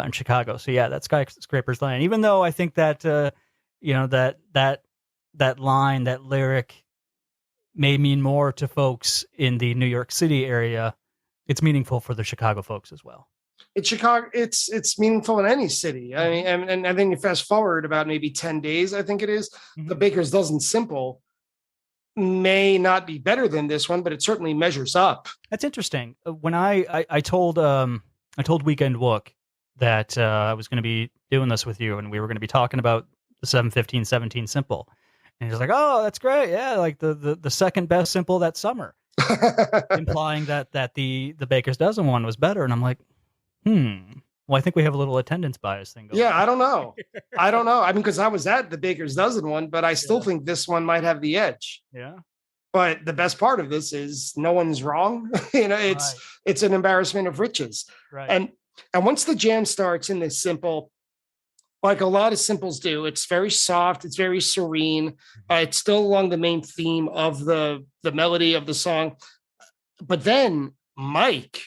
B: in Chicago. So yeah, that skyscrapers line. Even though I think that that line, that lyric, may mean more to folks in the New York City area, it's meaningful for the Chicago folks as well.
A: It's Chicago. It's meaningful in any city. I mean, and I think you fast forward about maybe 10 days, I think it is.
B: Mhm.
A: The Baker's Dozen Simple may not be better than this one, but it certainly measures up.
B: That's interesting. When I told Weekend Wook that I was going to be doing this with you, and we were going to be talking about the 715-17 Simple, and he's like, "Oh, that's great, yeah, like the second best Simple that summer," implying that the Baker's Dozen one was better, and I'm like, well, I think we have a little attendance bias thing going.
A: Yeah, I don't know. I mean, because I was at the Baker's Dozen one, but I still think this one might have the edge.
B: Yeah.
A: But the best part of this is no one's wrong. It's an embarrassment of riches.
B: Right.
A: And once the jam starts in this Simple, like a lot of Simples do, it's very soft, it's very serene. It's still along the main theme of the melody of the song. But then Mike,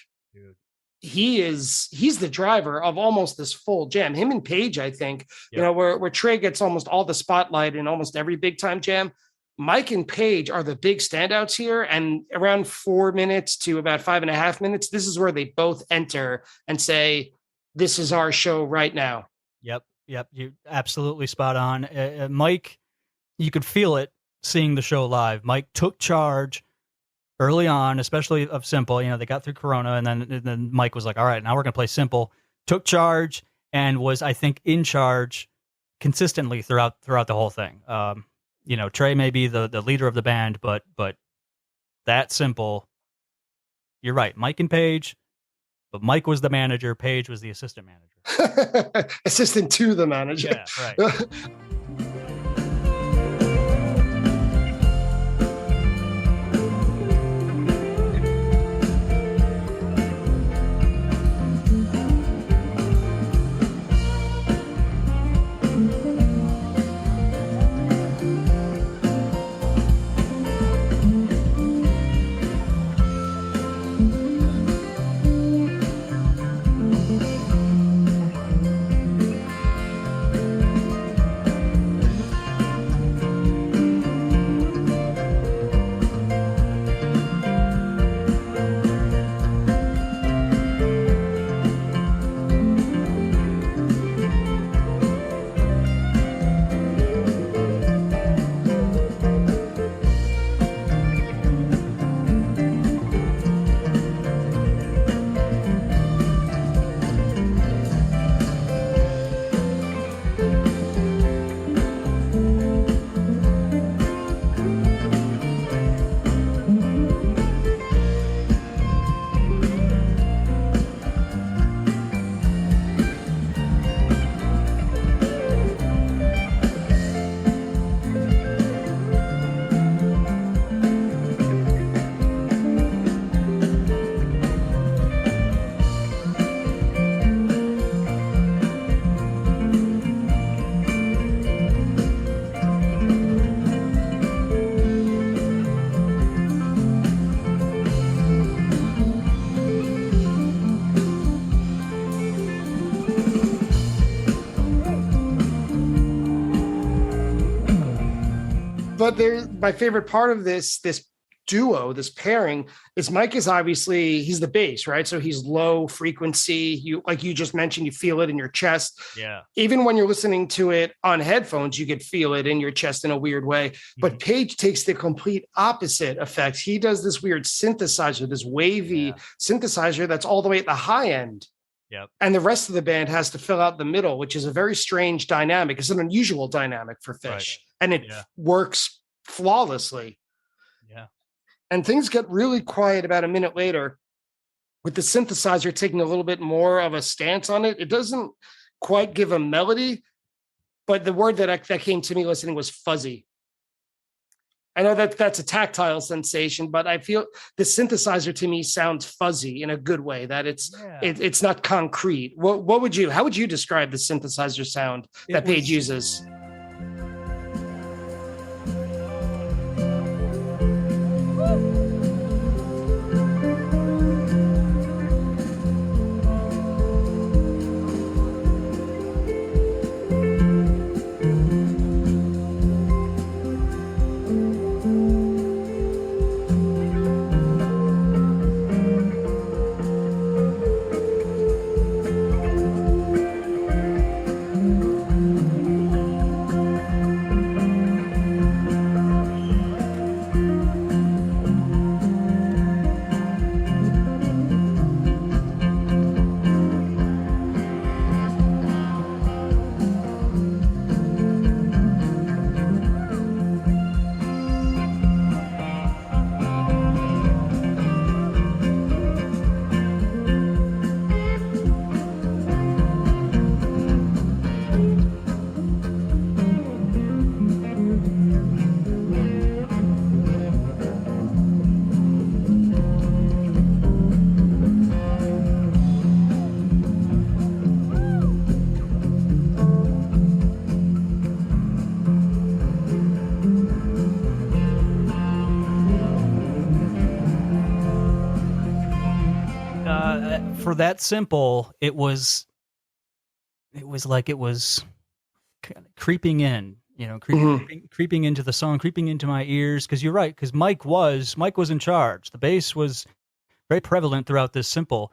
A: he's the driver of almost this full jam. Him and Paige, I think, where Trey gets almost all the spotlight in almost every big time jam. Mike and Paige are the big standouts here. And around 4 minutes to about 5.5 minutes, this is where they both enter and say, "This is our show right now."
B: Yep. You absolutely spot on. Mike, you could feel it seeing the show live. Mike took charge early on, especially of Simple. They got through Corona, and then Mike was like, "All right, now we're going to play Simple." Took charge and was, I think, in charge consistently throughout the whole thing. Trey may be the leader of the band, but that Simple, you're right, Mike and Paige, but Mike was the manager, Paige was the assistant manager.
A: Assistant to the manager.
B: Yeah, right.
A: But my favorite part of this duo, this pairing, is Mike is obviously, he's the bass, right? So he's low frequency. Like you just mentioned, you feel it in your chest.
B: Yeah.
A: Even when you're listening to it on headphones, you could feel it in your chest in a weird way. Mm-hmm. But Paige takes the complete opposite effect. He does this weird synthesizer, this wavy synthesizer that's all the way at the high end.
B: Yep.
A: And the rest of the band has to fill out the middle, which is a very strange dynamic. It's an unusual dynamic for Phish. Right. And it works flawlessly.
B: Yeah.
A: And things get really quiet about a minute later with the synthesizer taking a little bit more of a stance on it. It doesn't quite give a melody, but the word that came to me listening was fuzzy. I know that's a tactile sensation, but I feel the synthesizer to me sounds fuzzy in a good way, that it's not concrete. How would you describe the synthesizer sound that Paige uses?
B: for that simple, it was like it was kind of creeping in, creeping into the song, creeping into my ears. Because you're right, because Mike was in charge. The bass was very prevalent throughout this simple,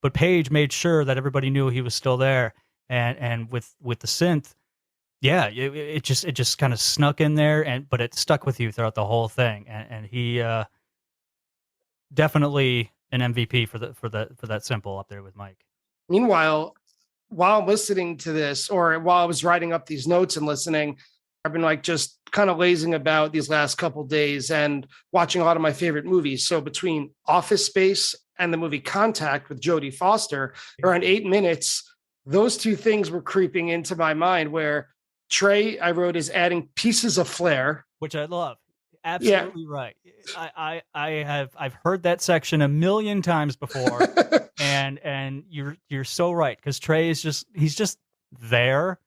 B: but Page made sure that everybody knew he was still there. And with the synth, yeah, it just kind of snuck in there, but it stuck with you throughout the whole thing. And he definitely an MVP for that simple up there with Mike.
A: Meanwhile, while listening to this, or while I was writing up these notes and listening, I've been like just kind of lazing about these last couple of days and watching a lot of my favorite movies. So between Office Space and the movie Contact with Jodie Foster, around 8 minutes, those two things were creeping into my mind, where Trey, I wrote, is adding pieces of flair,
B: which I love. Absolutely right. I've heard that section a million times before, and you're so right, because Trey is he's just there,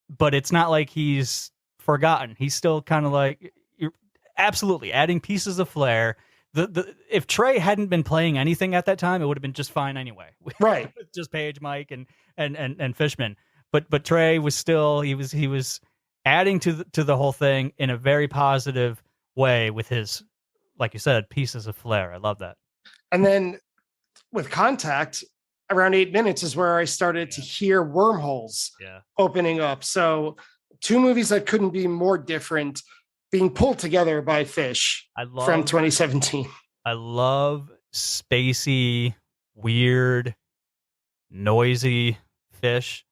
B: but it's not like he's forgotten. He's still kind of like, you're absolutely adding pieces of flair. If Trey hadn't been playing anything at that time, it would have been just fine anyway.
A: Right.
B: Just Page, Mike, and Fishman. But Trey was still, he was adding to the whole thing in a very positive way with his, like you said, pieces of flair. I love that.
A: And then with Contact, around 8 minutes is where I started to hear wormholes opening up. So 2 movies that couldn't be more different being pulled together by Phish from 2017.
B: I love spacey, weird, noisy Phish.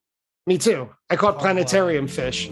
A: Me too. I call it planetarium Phish.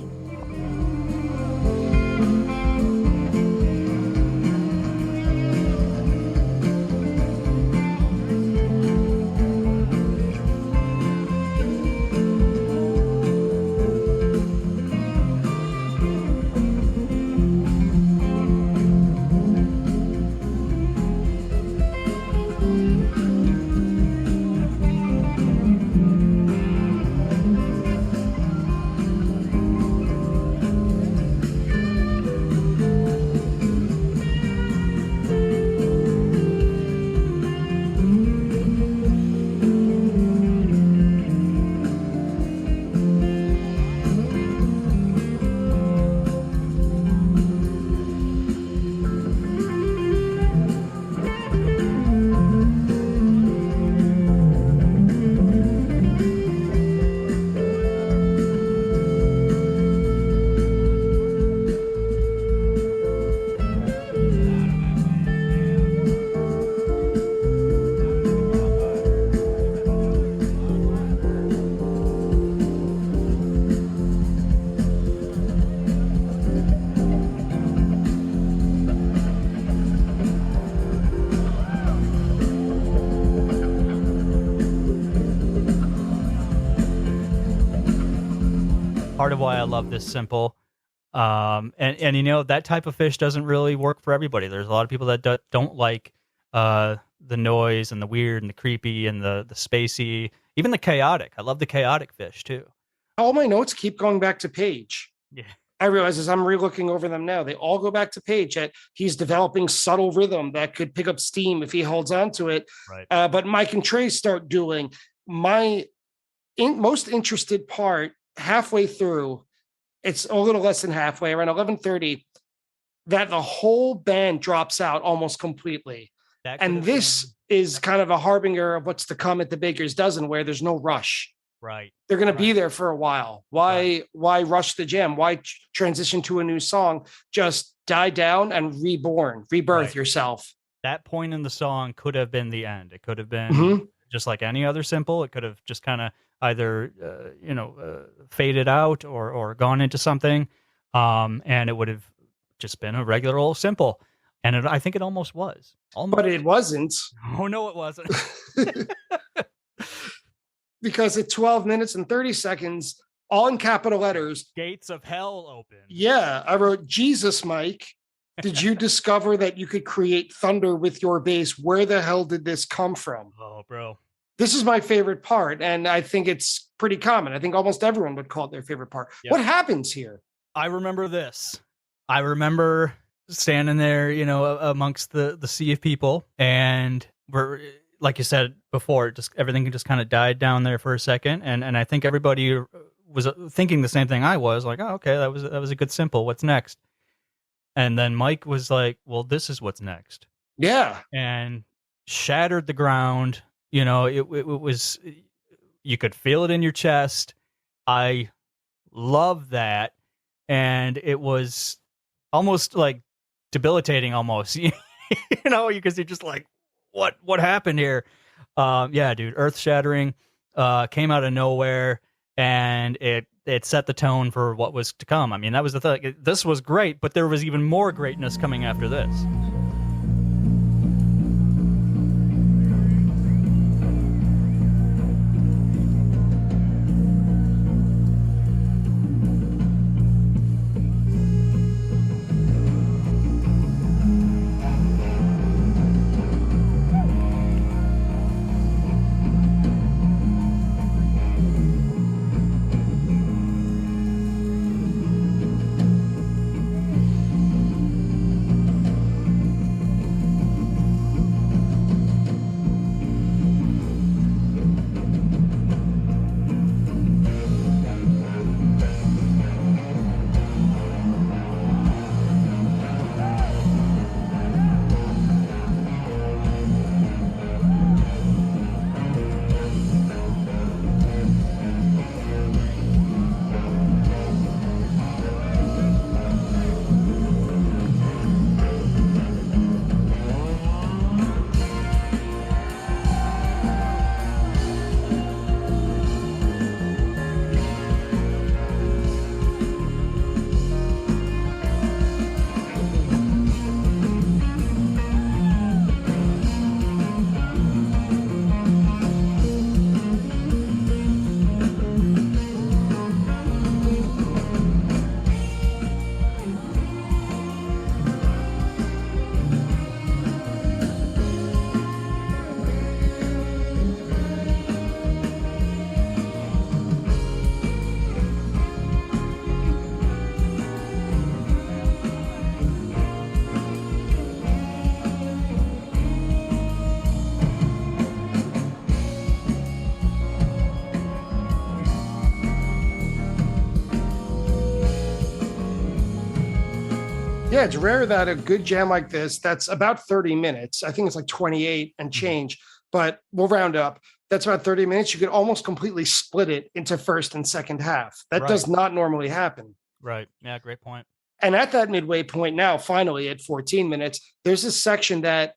B: Part of why I love this simple. And that type of Phish doesn't really work for everybody. There's a lot of people that don't like the noise and the weird and the creepy and the spacey, even the chaotic. I love the chaotic Phish too.
A: All my notes keep going back to Page.
B: Yeah.
A: I realize as I'm re-looking over them now, they all go back to Page. He's developing subtle rhythm that could pick up steam if he holds on to it.
B: Right.
A: But Mike and Trey start dueling. My most interested part, halfway through, it's a little less than halfway, around 11:30, that the whole band drops out almost completely. And this is kind of a harbinger of what's to come at the Baker's Dozen, where there's no rush.
B: Right.
A: They're going to be there for a while. Why rush the jam? Why transition to a new song? Just die down and rebirth yourself.
B: That point in the song could have been the end. It could have been just like any other simple. It could have just kind of either faded out or gone into something, and it would have just been a regular old simple. And I think it almost was.
A: But it wasn't.
B: Oh no, it wasn't.
A: Because at 12 minutes and 30 seconds, all in capital letters,
B: gates of hell open.
A: Yeah, I wrote, Jesus, Mike, did you discover that you could create thunder with your bass? Where the hell did this come from?
B: Oh, bro.
A: This is my favorite part, and I think it's pretty common. I think almost everyone would call it their favorite part. Yep. What happens here?
B: I remember this. I remember standing there, amongst the sea of people, and we're like you said before, just everything just kind of died down there for a second, and I think everybody was thinking the same thing I was, like, oh, okay, that was a good simple. What's next? And then Mike was like, well, this is what's next.
A: Yeah.
B: And shattered the ground. You know, it was, you could feel it in your chest. I love that. And it was almost like debilitating almost, you know, because you're just like, what happened here? Yeah, dude, earth shattering, came out of nowhere, and it set the tone for what was to come. I mean, that was the thing. This was great, but there was even more greatness coming after this.
A: Yeah, it's rare that a good jam like this, that's about 30 minutes. I think it's like 28 and change, but we'll round up. That's about 30 minutes. You could almost completely split it into first and second half. That does not normally happen.
B: Right. Yeah, great point.
A: And at that midway point now, finally at 14 minutes, there's a section that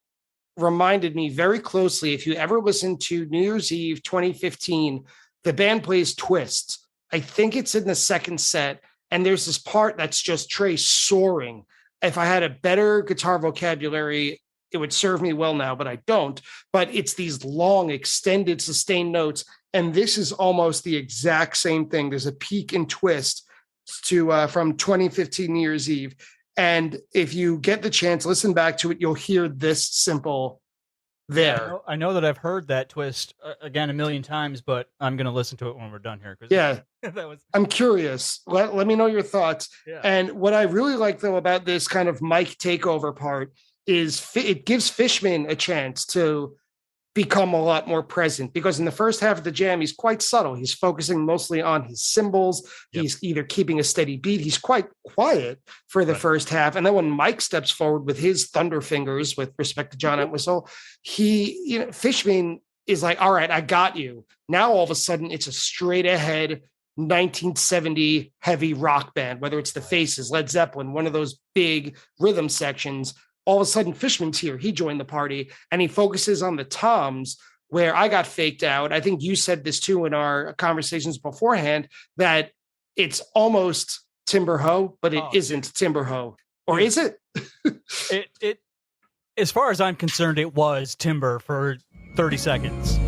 A: reminded me very closely. If you ever listen to New Year's Eve 2015, the band plays Twists. I think it's in the second set. And there's this part that's just Trey soaring. If I had a better guitar vocabulary, it would serve me well now, but I don't. But it's these long, extended, sustained notes. And this is almost the exact same thing. There's a peak and twist to from 2015 New Year's Eve. And if you get the chance, listen back to it, you'll hear this simple there.
B: I know that I've heard that twist again a million times, but I'm going to listen to it when we're done here.
A: Yeah.
B: That was...
A: I'm curious. Let me know your thoughts.
B: Yeah.
A: And what I really like, though, about this kind of Mike takeover part is it gives Fishman a chance to become a lot more present, because in the first half of the jam, he's quite subtle. He's focusing mostly on his cymbals. Yep. He's either keeping a steady beat. He's quite quiet for the first half. And then when Mike steps forward with his thunder fingers with respect to John Entwistle, Fishman is like, all right, I got you. Now, all of a sudden, it's a straight ahead 1970 heavy rock band, whether it's the Faces, Led Zeppelin, one of those big rhythm sections. All of a sudden, Fishman's here. He joined the party, and he focuses on the toms, where I got faked out. I think you said this too in our conversations beforehand, that it's almost Timber Ho, but it isn't Timber Ho. Or is it?
B: it as far as I'm concerned, it was Timber for 30 seconds.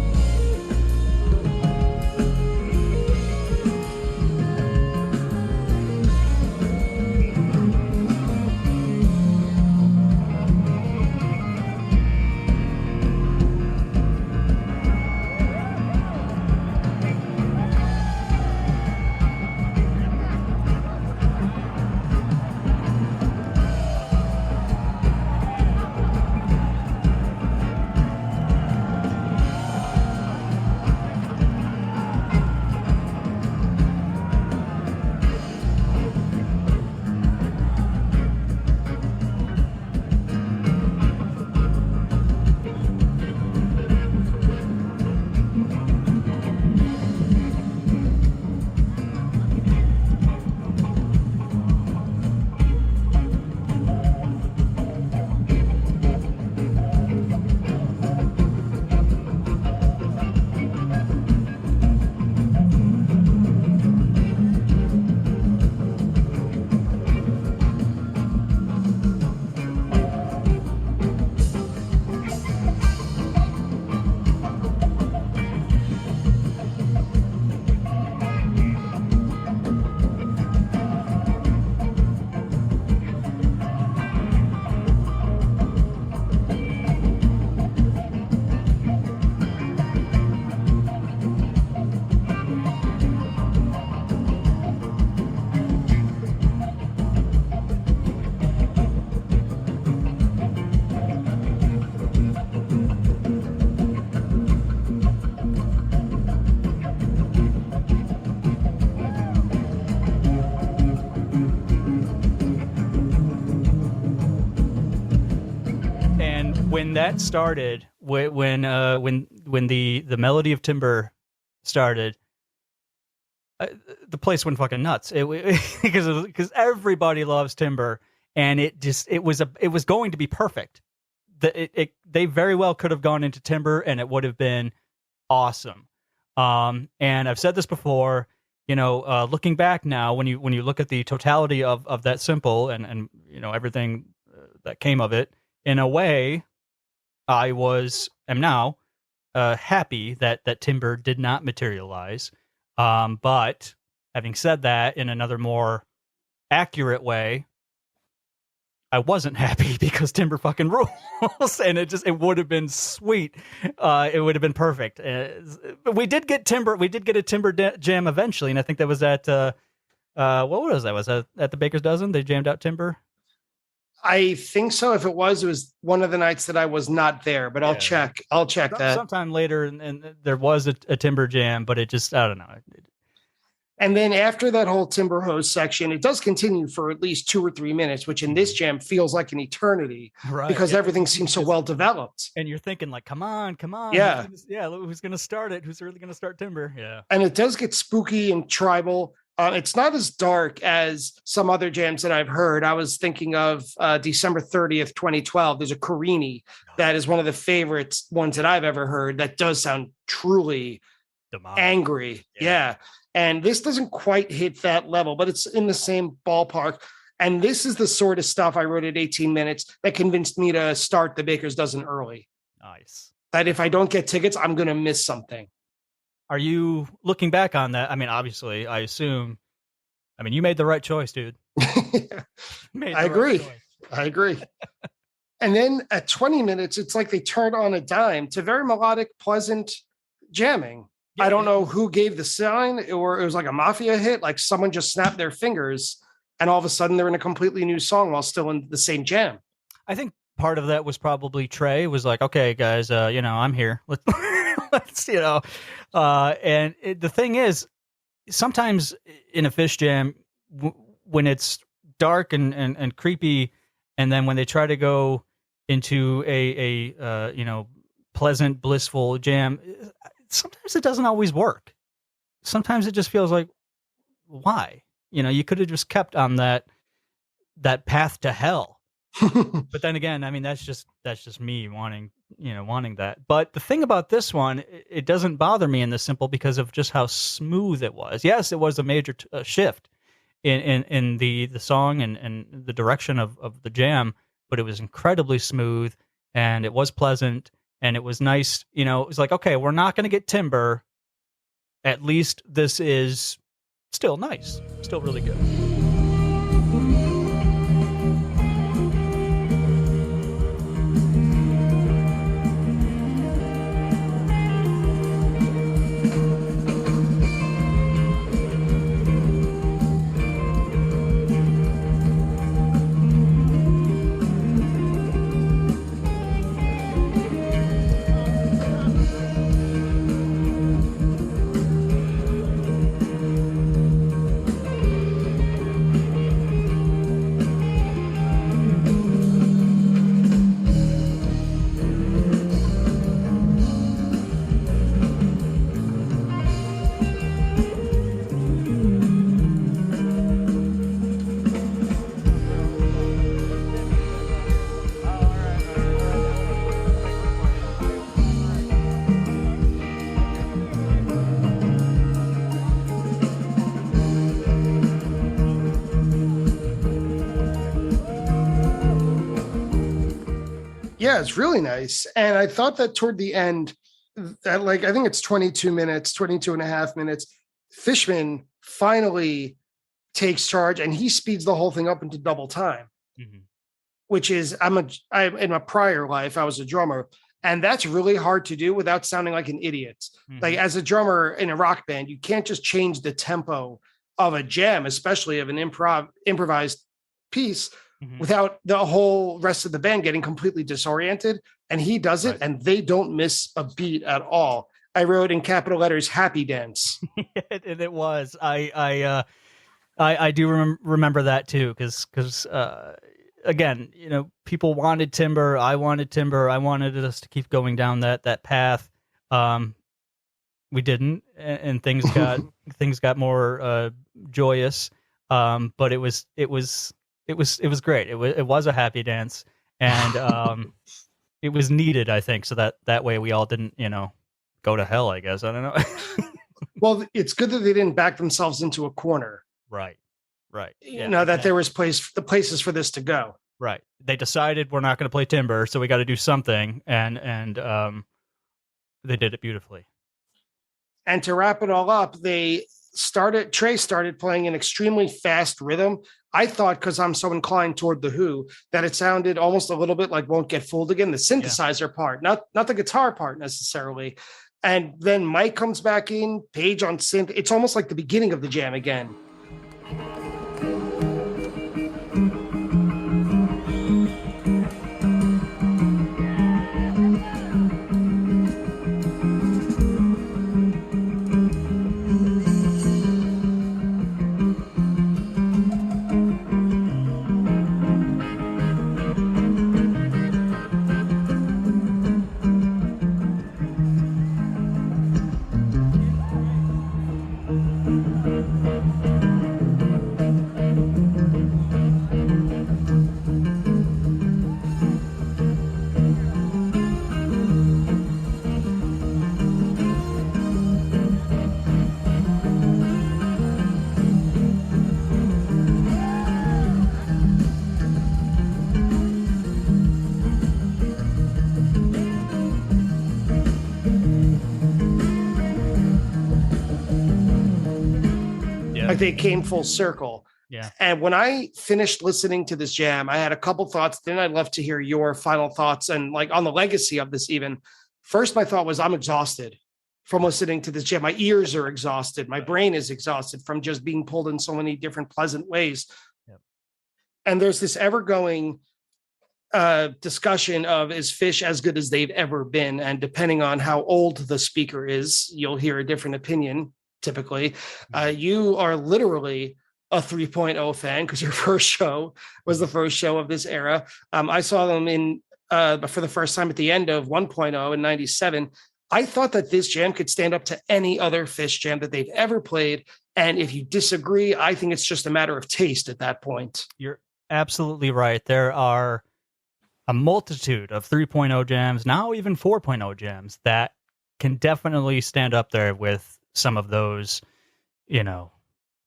B: when that started, when the melody of timber started, the place went fucking nuts. Because everybody loves timber, and it was going to be perfect. They very well could have gone into timber, and it would have been awesome. And I've said this before. Looking back now, when you look at the totality of that simple and everything that came of it, in a way, I am now happy that timber did not materialize. But having said that, in another more accurate way, I wasn't happy because timber fucking rules, and it would have been sweet. It would have been perfect. But we did get timber. We did get a timber jam eventually, and I think that was at what was that? Was that at the Baker's Dozen? They jammed out timber.
A: I think so. If it was one of the nights that I was not there, but I'll check. I'll check that
B: sometime later. And there was a timber jam, but it just, I don't know.
A: And then after that whole timber hose section, it does continue for at least 2 or 3 minutes, which in this jam feels like an eternity, right? Because everything seems so well developed.
B: And you're thinking like, come on.
A: Yeah.
B: Who's going to start it? Who's really going to start timber? Yeah.
A: And it does get spooky and tribal. It's not as dark as some other jams that I've heard. I was thinking of December 30th, 2012. There's a Carini that is one of the favorite ones that I've ever heard that does sound truly angry. Yeah. And this doesn't quite hit that level, but it's in the same ballpark. And this is the sort of stuff I wrote at 18 minutes that convinced me to start the Baker's Dozen early.
B: Nice.
A: That if I don't get tickets, I'm going to miss something.
B: Are you looking back on that? I mean, obviously, I assume. I mean, you made the right choice, dude.
A: I agree. And then at 20 minutes, it's like they turned on a dime to very melodic, pleasant jamming. Yeah, I don't know who gave the sign, or it was like a mafia hit. Like someone just snapped their fingers, and all of a sudden they're in a completely new song while still in the same jam.
B: I think part of that was probably Trey was like, "Okay, guys, I'm here. Let's." And the thing is, sometimes in a Phish jam, when it's dark and creepy, and then when they try to go into a pleasant, blissful jam, sometimes it doesn't always work. Sometimes it just feels like, why? You could have just kept on that path to hell. But then again, I mean, that's just me wanting that. But the thing about this one, it doesn't bother me in the simple because of just how smooth it was. Yes, it was a major shift in the song and the direction of the jam, but it was incredibly smooth, and it was pleasant, and it was nice. It was like, okay, we're not going to get timber. At least this is still nice, still really good.
A: Yeah, it's really nice. And I thought that toward the end, that I think it's 22 and a half minutes, Fishman finally takes charge and he speeds the whole thing up into double time, which is, in a prior life, I was a drummer, and that's really hard to do without sounding like an idiot. Like as a drummer in a rock band, you can't just change the tempo of a jam, especially of an improvised piece, without the whole rest of the band getting completely disoriented. And he does it, and they don't miss a beat at all. I wrote in capital letters, "Happy Dance."
B: And it was. I do remember that too, because again, people wanted Timber. I wanted Timber. I wanted us to keep going down that path. We didn't, and things got more joyous. But it was great. It was a happy dance, and it was needed, I think, so that way we all didn't, go to hell, I guess. I don't know.
A: Well, it's good that they didn't back themselves into a corner.
B: Right.
A: Yeah, that there was places for this to go.
B: Right. They decided we're not going to play Timber, so we got to do something, and they did it beautifully.
A: And to wrap it all up, Trey started playing an extremely fast rhythm. I thought, because I'm so inclined toward The Who, that it sounded almost a little bit like Won't Get Fooled Again, the synthesizer part, not the guitar part necessarily. And then Mike comes back in, Page on synth. It's almost like the beginning of the jam again. Like they came full circle.
B: Yeah.
A: And when I finished listening to this jam, I had a couple thoughts. Then I'd love to hear your final thoughts and like on the legacy of this even. First, my thought was I'm exhausted from listening to this jam. My ears are exhausted. My brain is exhausted from just being pulled in so many different pleasant ways.
B: Yep.
A: And there's this ever-going discussion of, is Phish as good as they've ever been? And depending on how old the speaker is, you'll hear a different opinion. Typically, you are literally a 3.0 fan because your first show was the first show of this era. I saw them for the first time at the end of 1.0 in 97. I thought that this jam could stand up to any other Phish jam that they've ever played. And if you disagree, I think it's just a matter of taste at that point.
B: You're absolutely right. There are a multitude of 3.0 jams, now even 4.0 jams, that can definitely stand up there with some of those,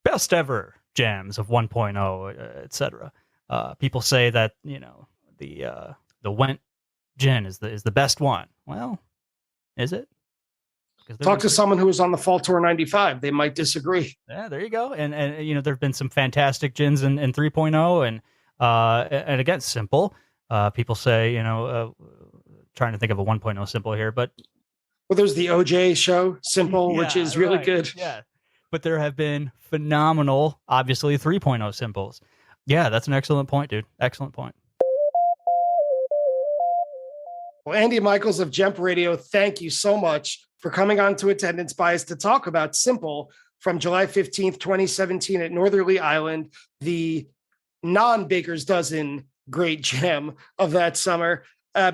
B: best ever jams of 1.0, etc. People say that, the Went gin is the best one. Well, is it?
A: Talk to someone who was on the Fall Tour 95. They might disagree.
B: Yeah, there you go. And there have been some fantastic gins in 3.0 and again, simple. People say, trying to think of a 1.0 simple here, but
A: well, there's the OJ show, Simple, which is really good.
B: Yeah. But there have been phenomenal, obviously, 3.0 simples. Yeah, that's an excellent point, dude. Excellent point.
A: Well, Andy Michels of JEMP Radio, thank you so much for coming on to Attendance Bias to talk about Simple from July 15th, 2017 at Northerly Island, the non-Baker's Dozen great jam of that summer.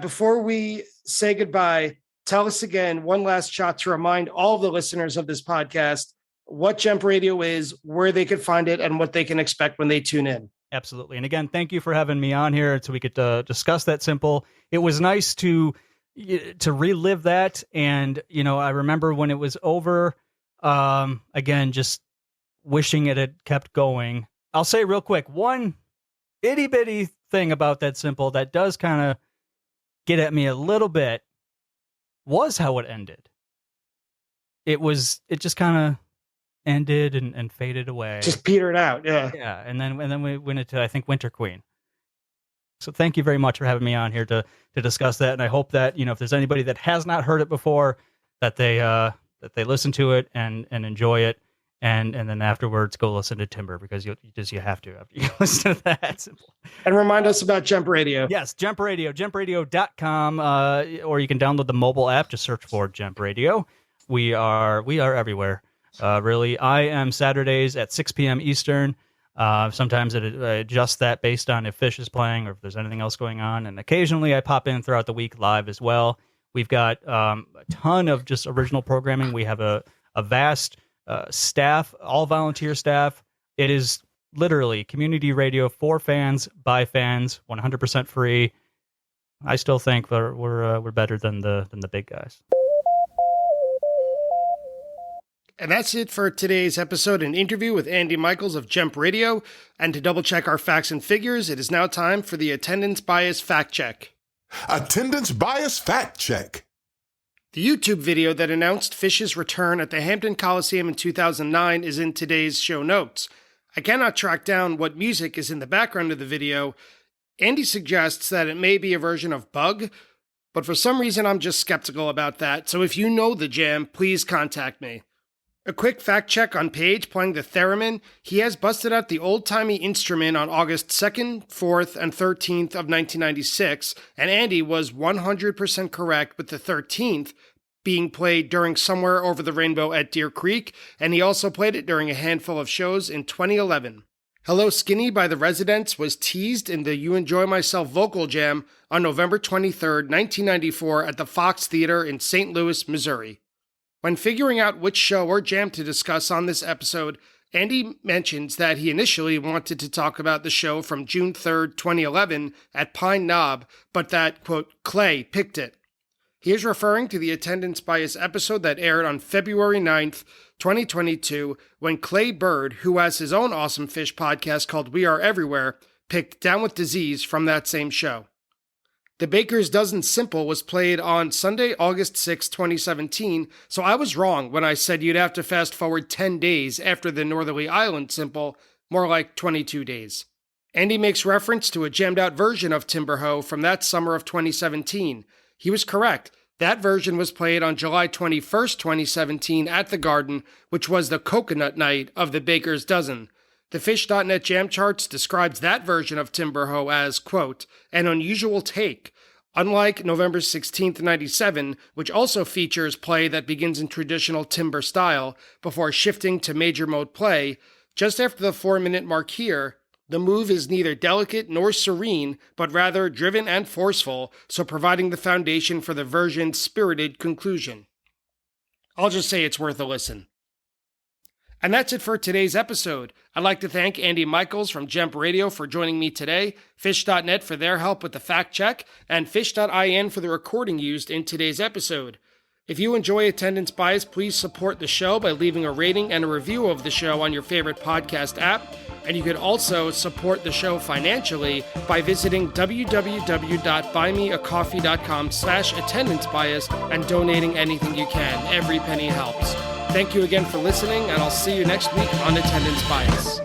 A: Before we say goodbye, tell us again, one last shot to remind all of the listeners of this podcast what JEMP Radio is, where they could find it, and what they can expect when they tune in.
B: Absolutely. And again, thank you for having me on here so we could discuss that Simple. It was nice to relive that. And, I remember when it was over, again, just wishing it had kept going. I'll say real quick, one itty bitty thing about that Simple that does kind of get at me a little bit was how it ended. It just kind of ended and faded away.
A: Just petered out, yeah.
B: Yeah, and then we went into, I think, Winter Queen. So thank you very much for having me on here to discuss that, and I hope that, if there's anybody that has not heard it before, that they listen to it and enjoy it, and then afterwards go listen to Timber, because you have to after you listen to that. Simple.
A: And remind us about JEMP Radio.
B: Yes, JEMP Radio, jempradio.com, or you can download the mobile app. Just search for JEMP Radio. We are everywhere. Really, I am Saturdays at 6 p.m. Eastern. Sometimes it adjusts that based on if Phish is playing or if there's anything else going on. And occasionally I pop in throughout the week live as well. We've got a ton of just original programming. We have a vast staff, all volunteer staff. It is literally community radio for fans, by fans, 100% free. I still think we're better than the big guys.
A: And that's it for today's episode and interview with Andy Michels of JEMP Radio. And to double check our facts and figures, it is now time for the attendance bias fact check.
C: Attendance bias fact check.
A: The YouTube video that announced Phish's return at the Hampton Coliseum in 2009 is in today's show notes. I cannot track down what music is in the background of the video. Andy suggests that it may be a version of Bug, but for some reason I'm just skeptical about that, so if you know the jam, please contact me. A quick fact check on Page playing the theremin. He has busted out the old-timey instrument on August 2nd, 4th, and 13th of 1996, and Andy was 100% correct with the 13th being played during Somewhere Over the Rainbow at Deer Creek, and he also played it during a handful of shows in 2011. Hello Skinny by the Residents was teased in the You Enjoy Myself vocal jam on November 23rd, 1994 at the Fox Theater in St. Louis, Missouri. When figuring out which show or jam to discuss on this episode, Andy mentions that he initially wanted to talk about the show from June 3rd, 2011 at Pine Knob, but that, quote, Clay picked it. He is referring to the attendance bias episode that aired on February 9th, 2022, when Clay Bird, who has his own awesome Phish podcast called We Are Everywhere, picked Down with Disease from that same show. The Baker's Dozen Simple was played on Sunday, August 6, 2017, so I was wrong when I said you'd have to fast forward 10 days after the Northerly Island Simple, more like 22 days. Andy makes reference to a jammed out version of Timber Hoe from that summer of 2017. He was correct. That version was played on July 21st, 2017 at the Garden, which was the coconut night of the Baker's Dozen. The Phish.net Jam Charts describes that version of Timber Hoe as, quote, an unusual take. Unlike November 16th, 97, which also features play that begins in traditional timber style before shifting to major mode play, just after the 4-minute mark here, the move is neither delicate nor serene, but rather driven and forceful, so providing the foundation for the version's spirited conclusion. I'll just say it's worth a listen. And that's it for today's episode. I'd like to thank Andy Michels from JEMP Radio for joining me today, Phish.net for their help with the fact check, and Phish.in for the recording used in today's episode. If you enjoy Attendance Bias, please support the show by leaving a rating and a review of the show on your favorite podcast app. And you could also support the show financially by visiting www.buymeacoffee.com/attendancebias and donating anything you can. Every penny helps. Thank you again for listening, and I'll see you next week on Attendance Bias.